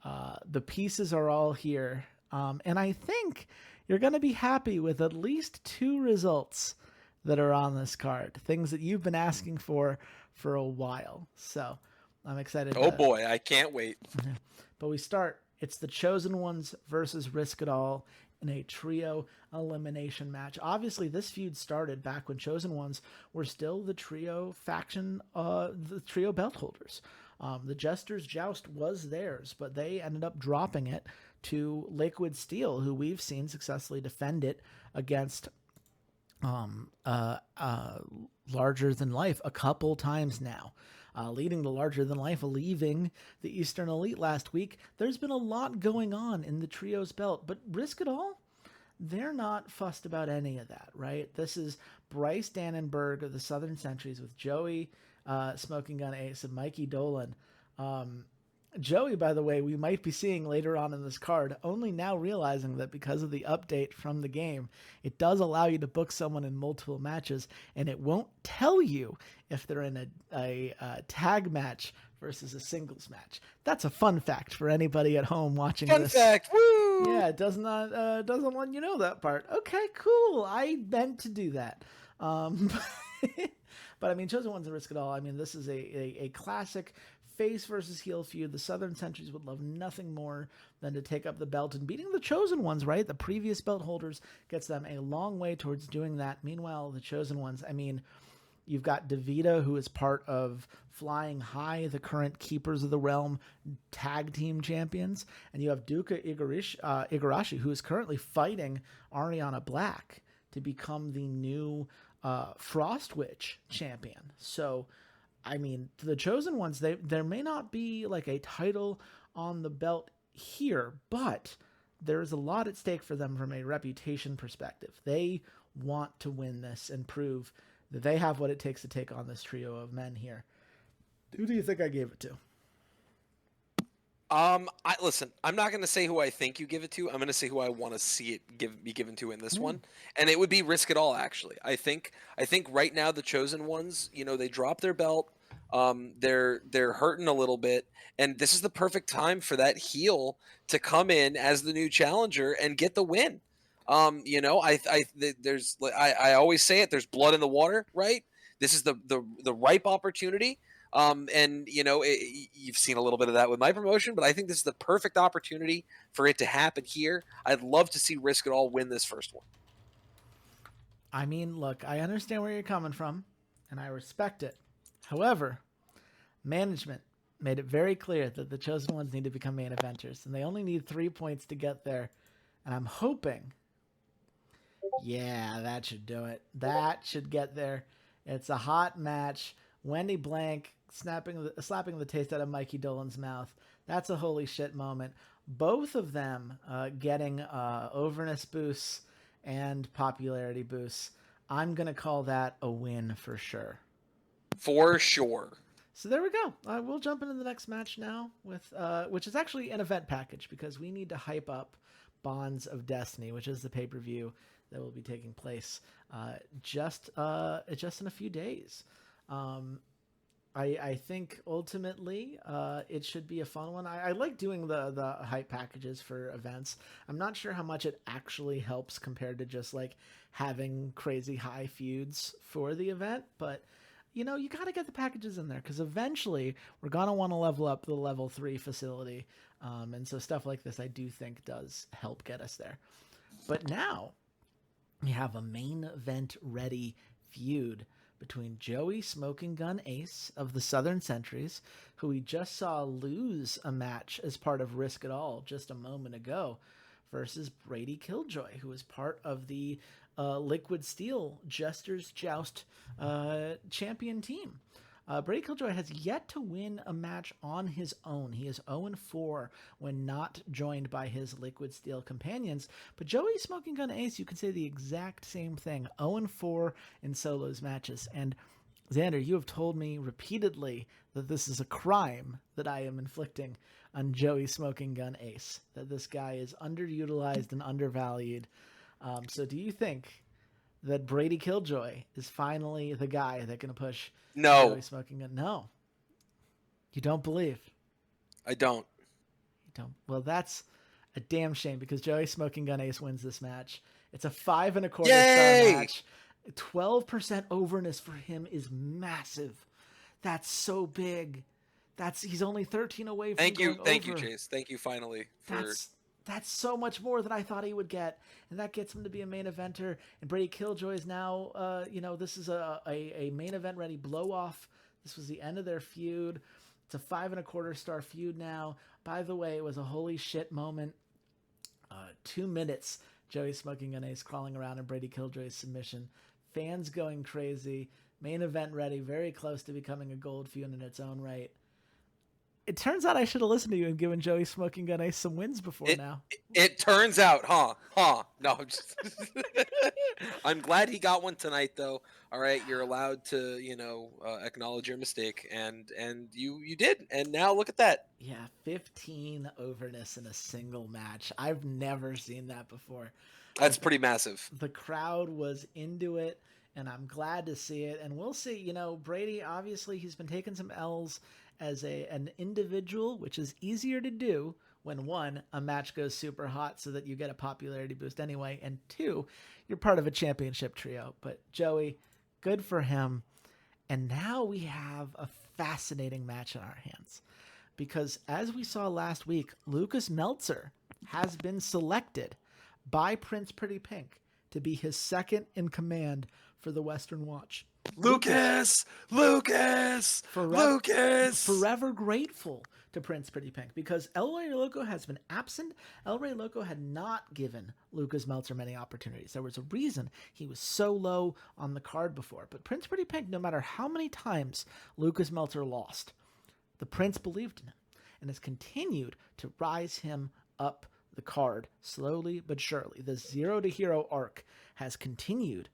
Speaker 1: the pieces are all here. And I think you're going to be happy with at least two results that are on this card, things that you've been asking for a while. So I'm excited
Speaker 2: Oh
Speaker 1: to.
Speaker 2: boy, I can't wait.
Speaker 1: But we start. It's the Chosen Ones versus Risk It All in a trio elimination match. Obviously, this feud started back when Chosen Ones were still the trio faction, the trio belt holders. The Jester's Joust was theirs, but they ended up dropping it to Liquid Steel, who we've seen successfully defend it against um, uh, uh, Larger Than Life a couple times now. Leading the Larger Than Life, leaving the Eastern Elite last week. There's been a lot going on in the Trios belt, but Risk It All, they're not fussed about any of that, right? This is Bryce Dannenberg of the Southern Centuries with Joey Smoking Gun Ace and Mikey Dolan. Joey, by the way, we might be seeing later on in this card, only now realizing that because of the update from the game, it does allow you to book someone in multiple matches, and it won't tell you if they're in a tag match versus a singles match. That's a fun fact for anybody at home watching
Speaker 2: Fun
Speaker 1: this.
Speaker 2: fact, woo!
Speaker 1: Yeah, it does not doesn't let you know that part. Okay, cool. I meant to do that. Um, but I mean, Chosen One's a Risk It All. I mean, this is a classic face versus heel feud. The Southern Centuries would love nothing more than to take up the belt and beating the Chosen Ones, right? The previous belt holders gets them a long way towards doing that. Meanwhile, the Chosen Ones, I mean, you've got DeVita, who is part of Flying High, the current Keepers of the Realm tag team champions. And you have Duka Igarashi, who is currently fighting Ariana Black to become the new Frost Witch champion. So, I mean, the Chosen Ones, there may not be like a title on the belt here, but there is a lot at stake for them from a reputation perspective. They want to win this and prove that they have what it takes to take on this trio of men here. Who do you think I gave it to?
Speaker 2: I listen. I'm not going to say who I think you give it to. I'm going to say who I want to see it be given to in this one, and it would be Risk It All. Actually, I think right now the Chosen Ones, they drop their belt. They're hurting a little bit, and this is the perfect time for that heel to come in as the new challenger and get the win. I always say it. There's blood in the water, right? This is the ripe opportunity. And you've seen a little bit of that with my promotion, but I think this is the perfect opportunity for it to happen here. I'd love to see Risk It All win this first one.
Speaker 1: I mean, look, I understand where you're coming from, and I respect it. However, management made it very clear that the Chosen Ones need to become main eventers, and they only need 3 points to get there. And I'm hoping, yeah, that should do it. That should get there. It's a hot match. Wendy Blank slapping the taste out of Mikey Dolan's mouth. That's a holy shit moment. Both of them getting overness boosts and popularity boosts. I'm going to call that a win for sure.
Speaker 2: For sure.
Speaker 1: So there we go. We'll jump into the next match now, with which is actually an event package because we need to hype up Bonds of Destiny, which is the pay-per-view that will be taking place just in a few days. I think ultimately it should be a fun one. I like doing the hype packages for events. I'm not sure how much it actually helps compared to just like having crazy high feuds for the event, but you got to get the packages in there because eventually we're going to want to level up the level 3 facility. And so stuff like this I do think does help get us there. But now we have a main event ready feud between Joey Smoking Gun Ace of the Southern Centuries, who we just saw lose a match as part of Risk It All just a moment ago, versus Brady Killjoy, who is part of the Liquid Steel Jester's Joust champion team. Brady Killjoy has yet to win a match on his own. He is 0-4 when not joined by his Liquid Steel companions. But Joey Smoking Gun Ace, you can say the exact same thing. 0-4 in solos matches. And Xander, you have told me repeatedly that this is a crime that I am inflicting on Joey Smoking Gun Ace. That this guy is underutilized and undervalued. So do you think that Brady Killjoy is finally the guy that can push
Speaker 2: No.
Speaker 1: Joey Smoking Gun? No. You don't believe.
Speaker 2: I don't.
Speaker 1: You don't. Well, that's a damn shame because Joey Smoking Gun Ace wins this match. It's a 5.25 star
Speaker 2: Yay!
Speaker 1: match. 12% overness for him is massive. That's so big. He's only 13 away from going
Speaker 2: Thank you,
Speaker 1: over.
Speaker 2: Chase. Thank you finally for.
Speaker 1: That's so much more than I thought he would get, and that gets him to be a main eventer. And Brady Killjoy is now, this is a main event ready blow off. This was the end of their feud. It's a 5.25 star feud now. By the way, it was a holy shit moment. 2 minutes. Joey Smoking Gun Ace crawling around in Brady Killjoy's submission. Fans going crazy. Main event ready. Very close to becoming a gold feud in its own right. It turns out I should have listened to you and given Joey Smoking Gun Ace some wins before now.
Speaker 2: It turns out, huh? No, I'm glad he got one tonight, though. All right, you're allowed to, acknowledge your mistake, and you did, and now look at that.
Speaker 1: Yeah, 15 overness in a single match. I've never seen that before.
Speaker 2: That's pretty massive.
Speaker 1: The crowd was into it, and I'm glad to see it. And we'll see. Brady, obviously, he's been taking some L's as an individual, which is easier to do when, one, a match goes super hot so that you get a popularity boost anyway, and two, you're part of a championship trio. But Joey, good for him. And now we have a fascinating match in our hands. Because as we saw last week, Lucas Meltzer has been selected by Prince Pretty Pink to be his second in command for the Western Watch.
Speaker 2: Lucas!
Speaker 1: Forever grateful to Prince Pretty Pink because El Rey Loco has been absent. El Rey Loco had not given Lucas Meltzer many opportunities. There was a reason he was so low on the card before. But Prince Pretty Pink, no matter how many times Lucas Meltzer lost, the Prince believed in him and has continued to rise him up the card slowly but surely. The Zero to Hero arc has continued.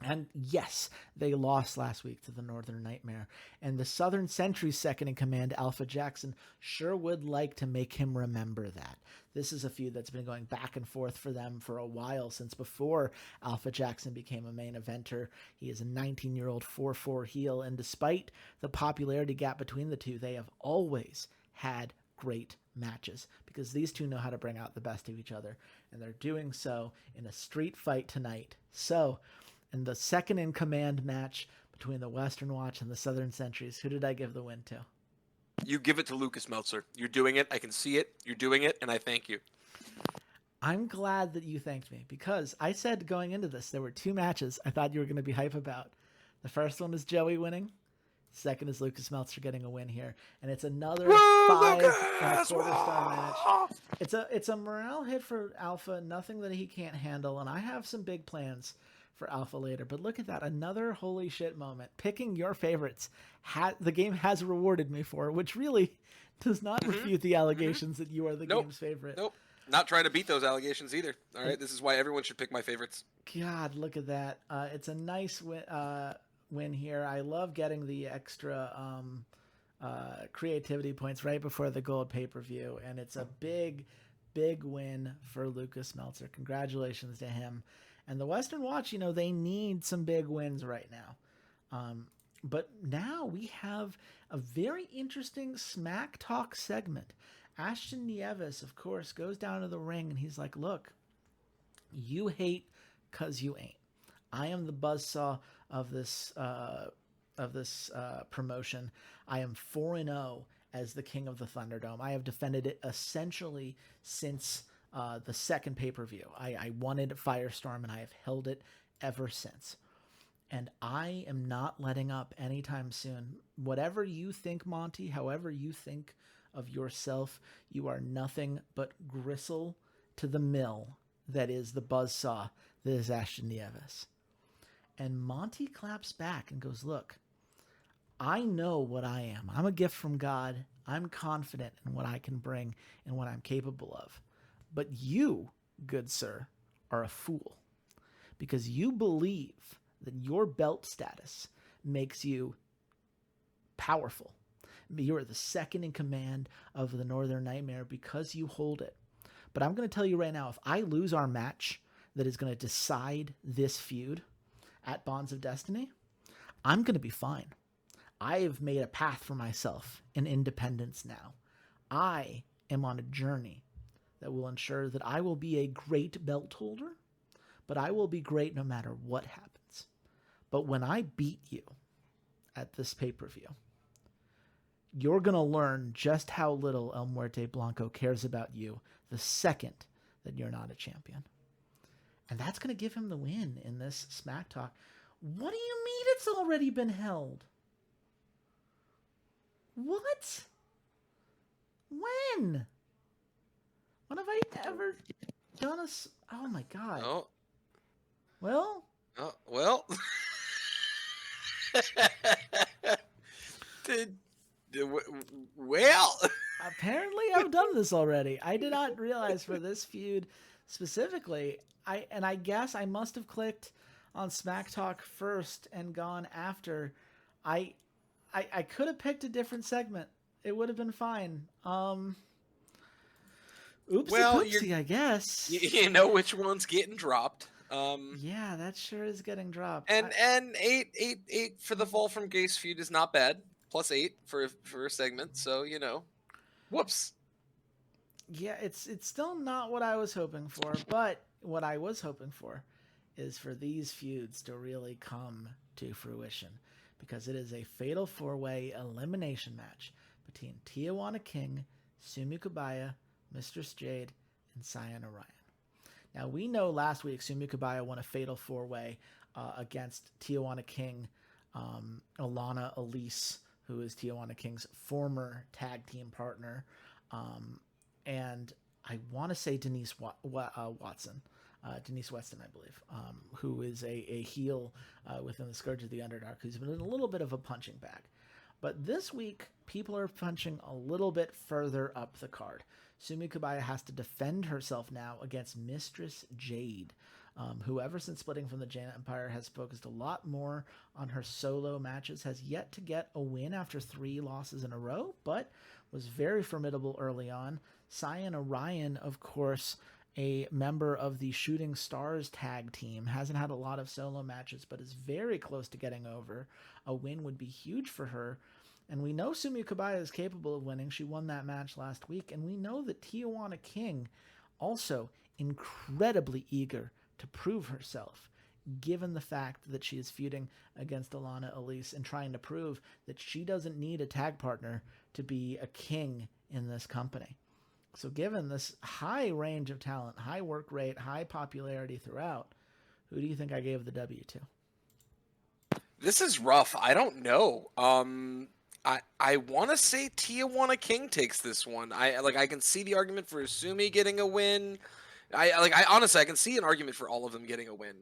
Speaker 1: And yes, they lost last week to the Northern Nightmare. And the Southern Sentry's second in command, Alpha Jackson, sure would like to make him remember that. This is a feud that's been going back and forth for them for a while, since before Alpha Jackson became a main eventer. He is a 19-year-old 4-4 heel, and despite the popularity gap between the two, they have always had great matches because these two know how to bring out the best of each other, and they're doing so in a street fight tonight. So, in the second in command match between the Western Watch and the Southern Sentries, who did I give the win to?
Speaker 2: You give it to Lucas Meltzer. You're doing it. I can see it. You're doing it, and I thank you.
Speaker 1: I'm glad that you thanked me because I said going into this, there were 2 matches I thought you were going to be hype about. The first one is Joey winning. Second is Lucas Meltzer getting a win here, and it's another 5.25-star match. It's a morale hit for Alpha, nothing that he can't handle, and I have some big plans for Alpha later. But look at that, another holy shit moment. Picking your favorites, the game has rewarded me for, which really does not refute the allegations that you are the game's favorite.
Speaker 2: Nope. Not trying to beat those allegations either. All right, this is why everyone should pick my favorites.
Speaker 1: God, look at that. It's a nice win here. I love getting the extra creativity points right before the gold pay-per-view, and it's a big win for Lucas Meltzer. Congratulations to him. And the Western Watch, they need some big wins right now. But now we have a very interesting smack talk segment. Ashton Nieves, of course, goes down to the ring and he's like, look, you hate 'cause you ain't. I am the buzzsaw of this promotion. I am 4-0 as the king of the Thunderdome. I have defended it essentially since the second pay-per-view. I wanted Firestorm, and I have held it ever since. And I am not letting up anytime soon. Whatever you think, Monty, however you think of yourself, you are nothing but gristle to the mill that is the buzzsaw that is Ashton Nieves. And Monty claps back and goes, look, I know what I am. I'm a gift from God. I'm confident in what I can bring and what I'm capable of. But you, good sir, are a fool because you believe that your belt status makes you powerful. You are the second in command of the Northern Nightmare because you hold it. But I'm going to tell you right now, if I lose our match that is going to decide this feud at Bonds of Destiny, I'm going to be fine. I've made a path for myself in independence now. I am on a journey that will ensure that I will be a great belt holder, but I will be great no matter what happens. But when I beat you at this pay-per-view, you're going to learn just how little El Muerte Blanco cares about you the second that you're not a champion. And that's going to give him the win in this Smack Talk. What do you mean it's already been held? What? When? When have I ever done a... Oh my god.
Speaker 2: Oh.
Speaker 1: Well?
Speaker 2: Oh, well. Well.
Speaker 1: Apparently I've done this already. I did not realize for this feud specifically. I guess I must have clicked on Smack Talk first and gone after. I could have picked a different segment. It would have been fine. Oopsie poopsie, I guess.
Speaker 2: You know which one's getting dropped.
Speaker 1: Yeah, that sure is getting dropped.
Speaker 2: And eight for the Fall from Grace feud is not bad. +8 for a segment, so you know. Whoops.
Speaker 1: Yeah, it's still not what I was hoping for, but what I was hoping for is for these feuds to really come to fruition, because it is a fatal 4-way elimination match between Tijuana King, Sumi Kabaya, Mistress Jade, and Cyan Orion. Now, we know last week Sumi Kabaya won a fatal 4-way against Tijuana King, Alana Elise, who is Tijuana King's former tag team partner, and I want to say Denise Weston, I believe, who is a heel within the Scourge of the Underdark, who's been in a little bit of a punching bag. But this week, people are punching a little bit further up the card. Sumi Kabaya has to defend herself now against Mistress Jade, who ever since splitting from the Jane Empire has focused a lot more on her solo matches, has yet to get a win after 3 losses in a row, but was very formidable early on. Cyan Orion, of course, a member of the Shooting Stars tag team, hasn't had a lot of solo matches, but is very close to getting over. A win would be huge for her. And we know Sumi Kabaya is capable of winning. She won that match last week. And we know that Tijuana King also incredibly eager to prove herself, given the fact that she is feuding against Alana Elise and trying to prove that she doesn't need a tag partner to be a king in this company. So given this high range of talent, high work rate, high popularity throughout, who do you think I gave the W to?
Speaker 2: This is rough. I don't know. I want to say Tijuana King takes this one. I can see the argument for Sumi getting a win. I honestly, I can see an argument for all of them getting a win.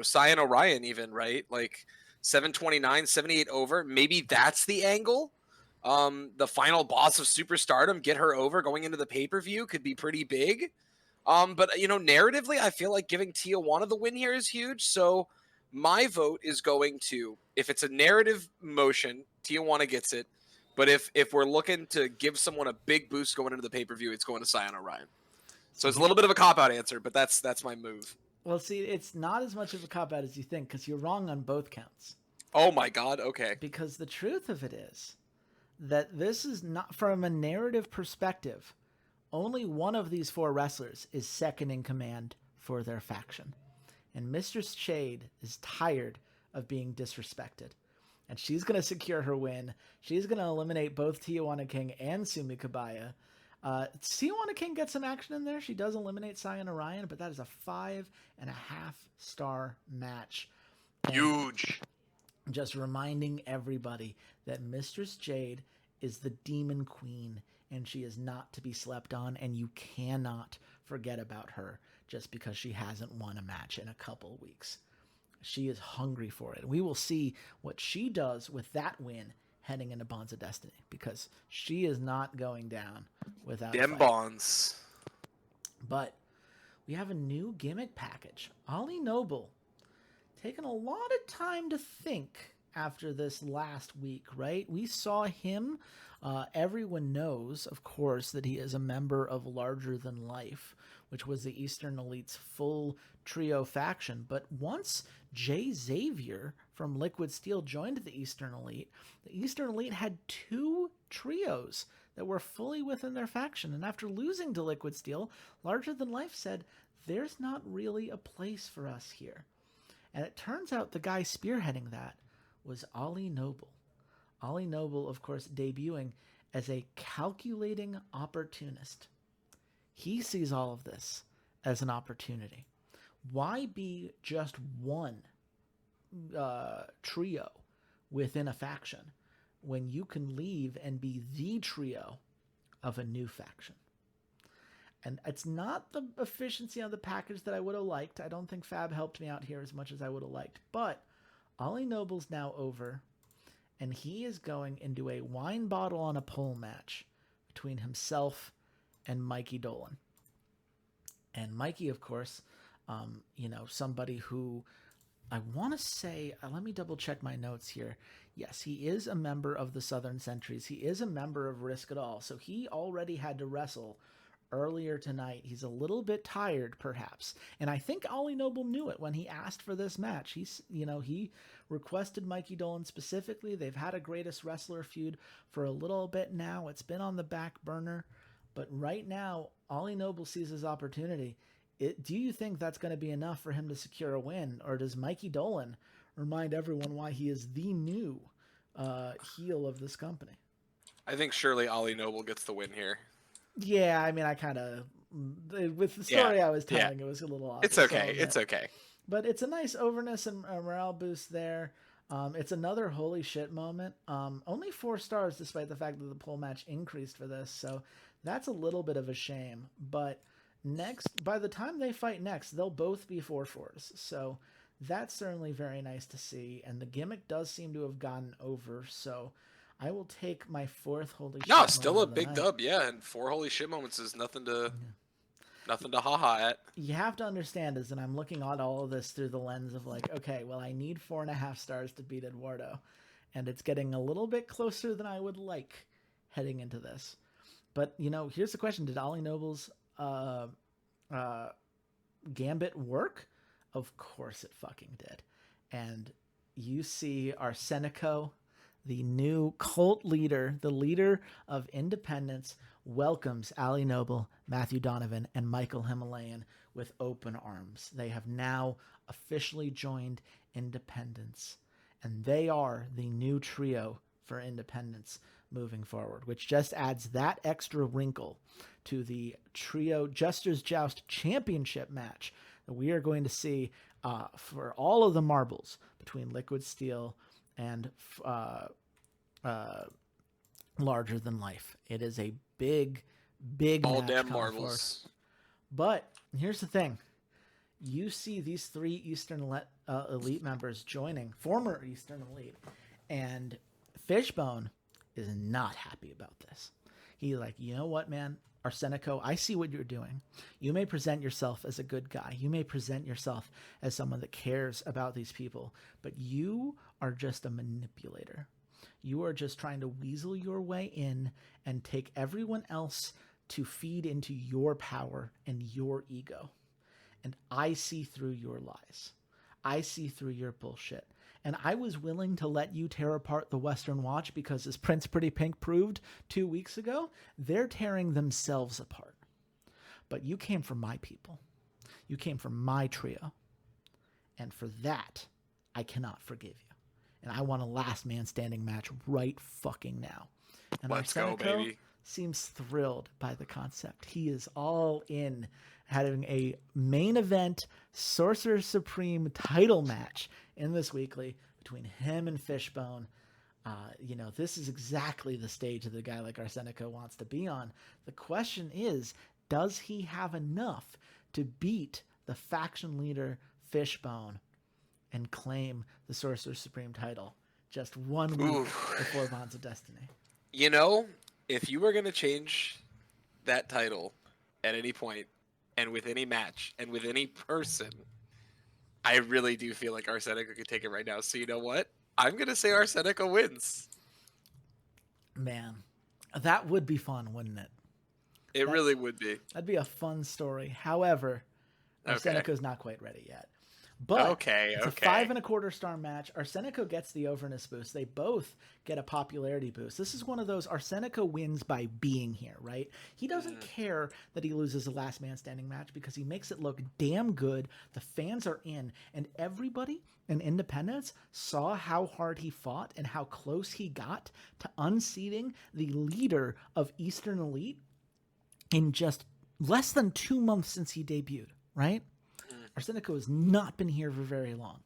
Speaker 2: Cyan Orion even, right? Like 729, 78 over. Maybe that's the angle. The final boss of Superstardom, get her over going into the pay-per-view could be pretty big. But narratively, I feel like giving Tijuana the win here is huge. So my vote is going to, if it's a narrative motion, Tijuana gets it. But if we're looking to give someone a big boost going into the pay-per-view, it's going to Cyan Orion. So it's a little bit of a cop-out answer, but that's my move.
Speaker 1: Well, see, it's not as much of a cop-out as you think, because you're wrong on both counts.
Speaker 2: Oh my god, okay.
Speaker 1: Because the truth of it is that this is not, from a narrative perspective, only one of these 4 wrestlers is second in command for their faction. And Mistress Jade is tired of being disrespected. And she's going to secure her win. She's going to eliminate both Tijuana King and Sumi Kabaya. Tijuana King gets some action in there. She does eliminate Cyan Orion, but that is a 5.5-star match. And
Speaker 2: huge.
Speaker 1: Just reminding everybody that Mistress Jade is the Demon Queen, and she is not to be slept on, and you cannot forget about her just because she hasn't won a match in a couple weeks. She is hungry for it. We will see what she does with that win heading into Bonds of Destiny, because she is not going down without
Speaker 2: them bonds.
Speaker 1: But we have a new gimmick package. Ali Noble taking a lot of time to think after this last week, right? We saw him. Everyone knows, of course, that he is a member of Larger Than Life, which was the Eastern Elite's full trio faction. But once Jay Xavier from Liquid Steel joined the Eastern Elite, the Eastern Elite had 2 trios that were fully within their faction. And after losing to Liquid Steel, Larger Than Life said, there's not really a place for us here. And it turns out the guy spearheading that was Ollie Noble. Ollie Noble, of course, debuting as a calculating opportunist. He sees all of this as an opportunity. Why be just one trio within a faction when you can leave and be the trio of a new faction? And it's not the efficiency of the package that I would have liked. I don't think Fab helped me out here as much as I would have liked. But Ollie Noble's now over, and he is going into a wine bottle on a pole match between himself and Mikey Dolan. And Mikey, of course, somebody who I want to say, let me double check my notes here. Yes, he is a member of the Southern Sentries. He is a member of Risk It All. So he already had to wrestle earlier tonight. He's a little bit tired, perhaps. And I think Ollie Noble knew it when he asked for this match. He requested Mikey Dolan specifically. They've had a greatest wrestler feud for a little bit now. It's been on the back burner. But right now, Ollie Noble sees his opportunity. Do you think that's going to be enough for him to secure a win? Or does Mikey Dolan remind everyone why he is the new heel of this company?
Speaker 2: I think surely Ollie Noble gets the win here.
Speaker 1: Yeah, I mean, I kind of, with the story I was telling, it was a little off.
Speaker 2: It's okay. It's okay.
Speaker 1: But it's a nice overness and morale boost there. It's another holy shit moment. Only 4 stars, despite the fact that the pole match increased for this. So that's a little bit of a shame. But by the time they fight next, they'll both be 4-4s. So that's certainly very nice to see. And the gimmick does seem to have gotten over. So I will take my 4th holy shit.
Speaker 2: No, still a big dub, yeah. And 4 holy shit moments is nothing to ha-ha at.
Speaker 1: You have to understand is that I'm looking at all of this through the lens of like, okay, well, I need 4.5 stars to beat Eduardo. And it's getting a little bit closer than I would like heading into this. But, here's the question. Did Ollie Noble's gambit work? Of course it fucking did. And you see Arsenico, the new cult leader, the leader of Independence, welcomes Ollie Noble, Matthew Donovan, and Michael Himalayan with open arms. They have now officially joined Independence, and they are the new trio for Independence moving forward, which just adds that extra wrinkle to the Trio Jester's Joust Championship match that we are going to see for all of the marbles between Liquid Steel and Larger Than Life. It is a big
Speaker 2: all
Speaker 1: match
Speaker 2: damn marbles.
Speaker 1: But here's the thing. You see these 3 Eastern Elite members joining, former Eastern Elite, and Fishbone is not happy about this. He's like, you know what, man? Arsenico, I see what you're doing. You may present yourself as a good guy. You may present yourself as someone that cares about these people, but you are just a manipulator. You are just trying to weasel your way in and take everyone else to feed into your power and your ego. And I see through your lies. I see through your bullshit. And I was willing to let you tear apart the Western Watch because, as Prince Pretty Pink proved 2 weeks ago, they're tearing themselves apart. But you came from my people. You came from my trio. And for that, I cannot forgive you. And I want a last man standing match right fucking now. And
Speaker 2: let's go, baby.
Speaker 1: Seems thrilled by the concept. He is all in having a main event Sorcerer Supreme title match in this weekly between him and Fishbone. This is exactly the stage that a guy like Arsenico wants to be on. The question is, does he have enough to beat the faction leader Fishbone and claim the Sorcerer Supreme title just 1 week before Bonds of Destiny?
Speaker 2: If you were going to change that title at any point and with any match and with any person, I really do feel like Arsenico could take it right now. So you know what? I'm going to say Arsenico wins.
Speaker 1: Man, that would be fun, wouldn't it?
Speaker 2: It really would be.
Speaker 1: That'd be a fun story. However, Arsenico's not quite ready yet. But
Speaker 2: Okay,
Speaker 1: it's a
Speaker 2: okay.
Speaker 1: 5.25-star match. Arsenico gets the overness boost. They both get a popularity boost. This is one of those Arsenico wins by being here, right? He doesn't care that he loses a last man standing match because he makes it look damn good. The fans are in, and everybody in Independence saw how hard he fought and how close he got to unseating the leader of Eastern Elite in just less than 2 months since he debuted, right? Arsenico has not been here for very long.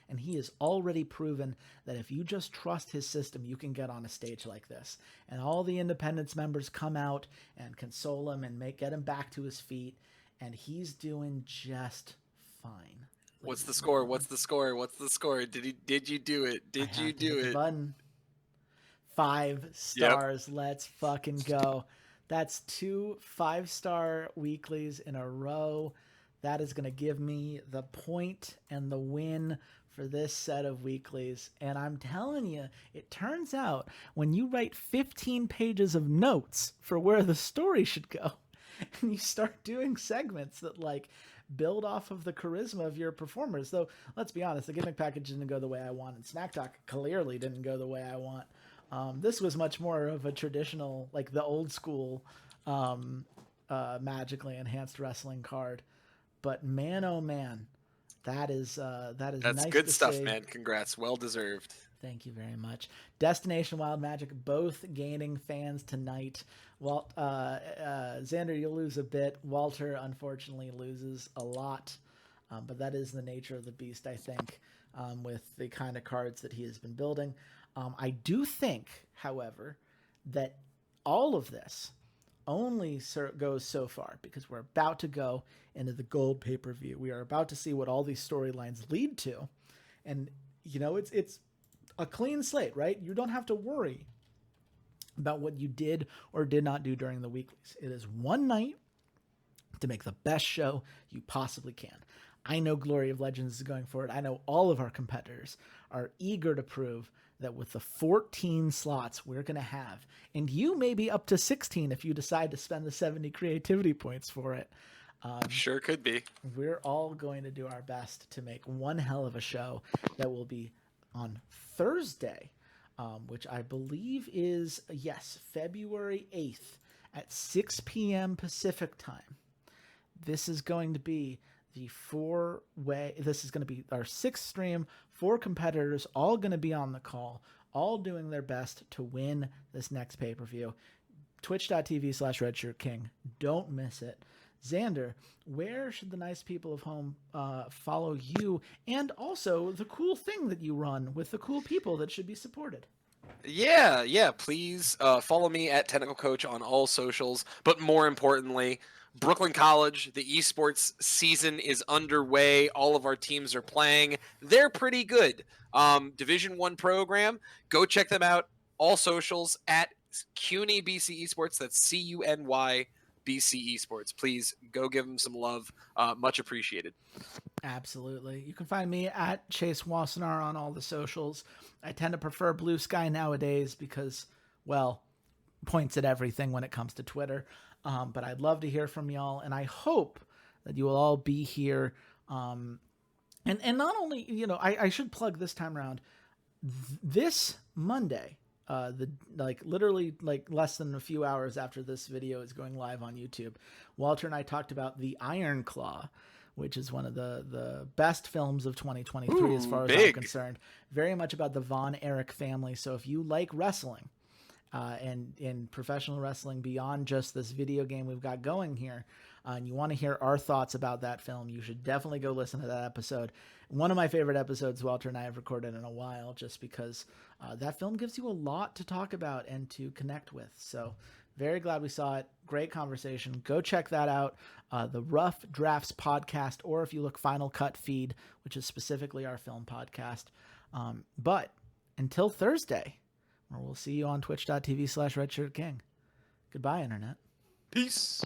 Speaker 1: And he has already proven that if you just trust his system, you can get on a stage like this. And all the Independence members come out and console him and get him back to his feet. And he's doing just fine.
Speaker 2: What's the score? What's the score? What's the score? Did you do it?
Speaker 1: I
Speaker 2: Did you
Speaker 1: have to
Speaker 2: do
Speaker 1: hit the
Speaker 2: it?
Speaker 1: button. 5
Speaker 2: Yep.
Speaker 1: stars. Let's fucking go. That's 2 5-star weeklies in a row. That is going to give me the point and the win for this set of weeklies. And I'm telling you, it turns out when you write 15 pages of notes for where the story should go, and you start doing segments that like build off of the charisma of your performers. Though, let's be honest, the gimmick package didn't go the way I want, and Smack Talk clearly didn't go the way I want. This was much more of a traditional, like the old school, magically enhanced wrestling card. But man, oh man, that is
Speaker 2: That's
Speaker 1: nice
Speaker 2: good
Speaker 1: to
Speaker 2: stuff,
Speaker 1: see.
Speaker 2: man. Congrats. Well deserved.
Speaker 1: Thank you very much. Destination Wild Magic both gaining fans tonight. Well, Xander, you'll lose a bit. Walter, unfortunately, loses a lot. But that is the nature of the beast, I think, with the kind of cards that he has been building. I do think, however, that all of this only goes so far because we're about to go into the gold pay-per-view. We are about to see what all these storylines lead to. And, you know, it's a clean slate, right? You don't have to worry about what you did or did not do during the weeklies. It is one night to make the best show you possibly can. I know Glory of Legends is going for it. I know all of our competitors are eager to prove that with the 14 slots we're going to have, and you may be up to 16 if you decide to spend the 70 creativity points for it.
Speaker 2: Sure could be.
Speaker 1: We're all going to do our best to make one hell of a show that will be on Thursday, which I believe is, yes, February 8th at 6 p.m. Pacific time. This is going to be this is going to be our 6th stream. 4 competitors, all going to be on the call, all doing their best to win this next pay-per-view. Twitch.tv/RedShirtKing. Don't miss it. Xander, where should the nice people of home follow you, and also the cool thing that you run with the cool people that should be supported?
Speaker 2: Yeah. Please follow me at Technical Coach on all socials. But more importantly, Brooklyn College, the esports season is underway. All of our teams are playing. They're pretty good. Division 1 program. Go check them out. All socials at CUNY BC Esports. That's CUNY BC Esports. Please go give them some love. Much appreciated.
Speaker 1: Absolutely. You can find me at Chase Wassenaar on all the socials. I tend to prefer Blue Sky nowadays because, well, points at everything when it comes to Twitter. But I'd love to hear from y'all, and I hope that you will all be here. And not only, you know, I should plug this time around. This Monday, literally less than a few hours after this video is going live on YouTube, Walter and I talked about The Iron Claw, which is one of the best films of 2023 as far as I'm concerned. Very much about the Von Erich family. So if you like wrestling, and in professional wrestling beyond just this video game we've got going here, and you want to hear our thoughts about that film, you should definitely go listen to that episode. One of my favorite episodes Walter and I have recorded in a while, just because that film gives you a lot to talk about and to connect with. So very glad we saw it. Great conversation. Go check that out. The Rough Drafts podcast, or if you look Final Cut feed, which is specifically our film podcast. But until Thursday, where we'll see you on twitch.tv/RedShirtKing. Goodbye, Internet.
Speaker 2: Peace.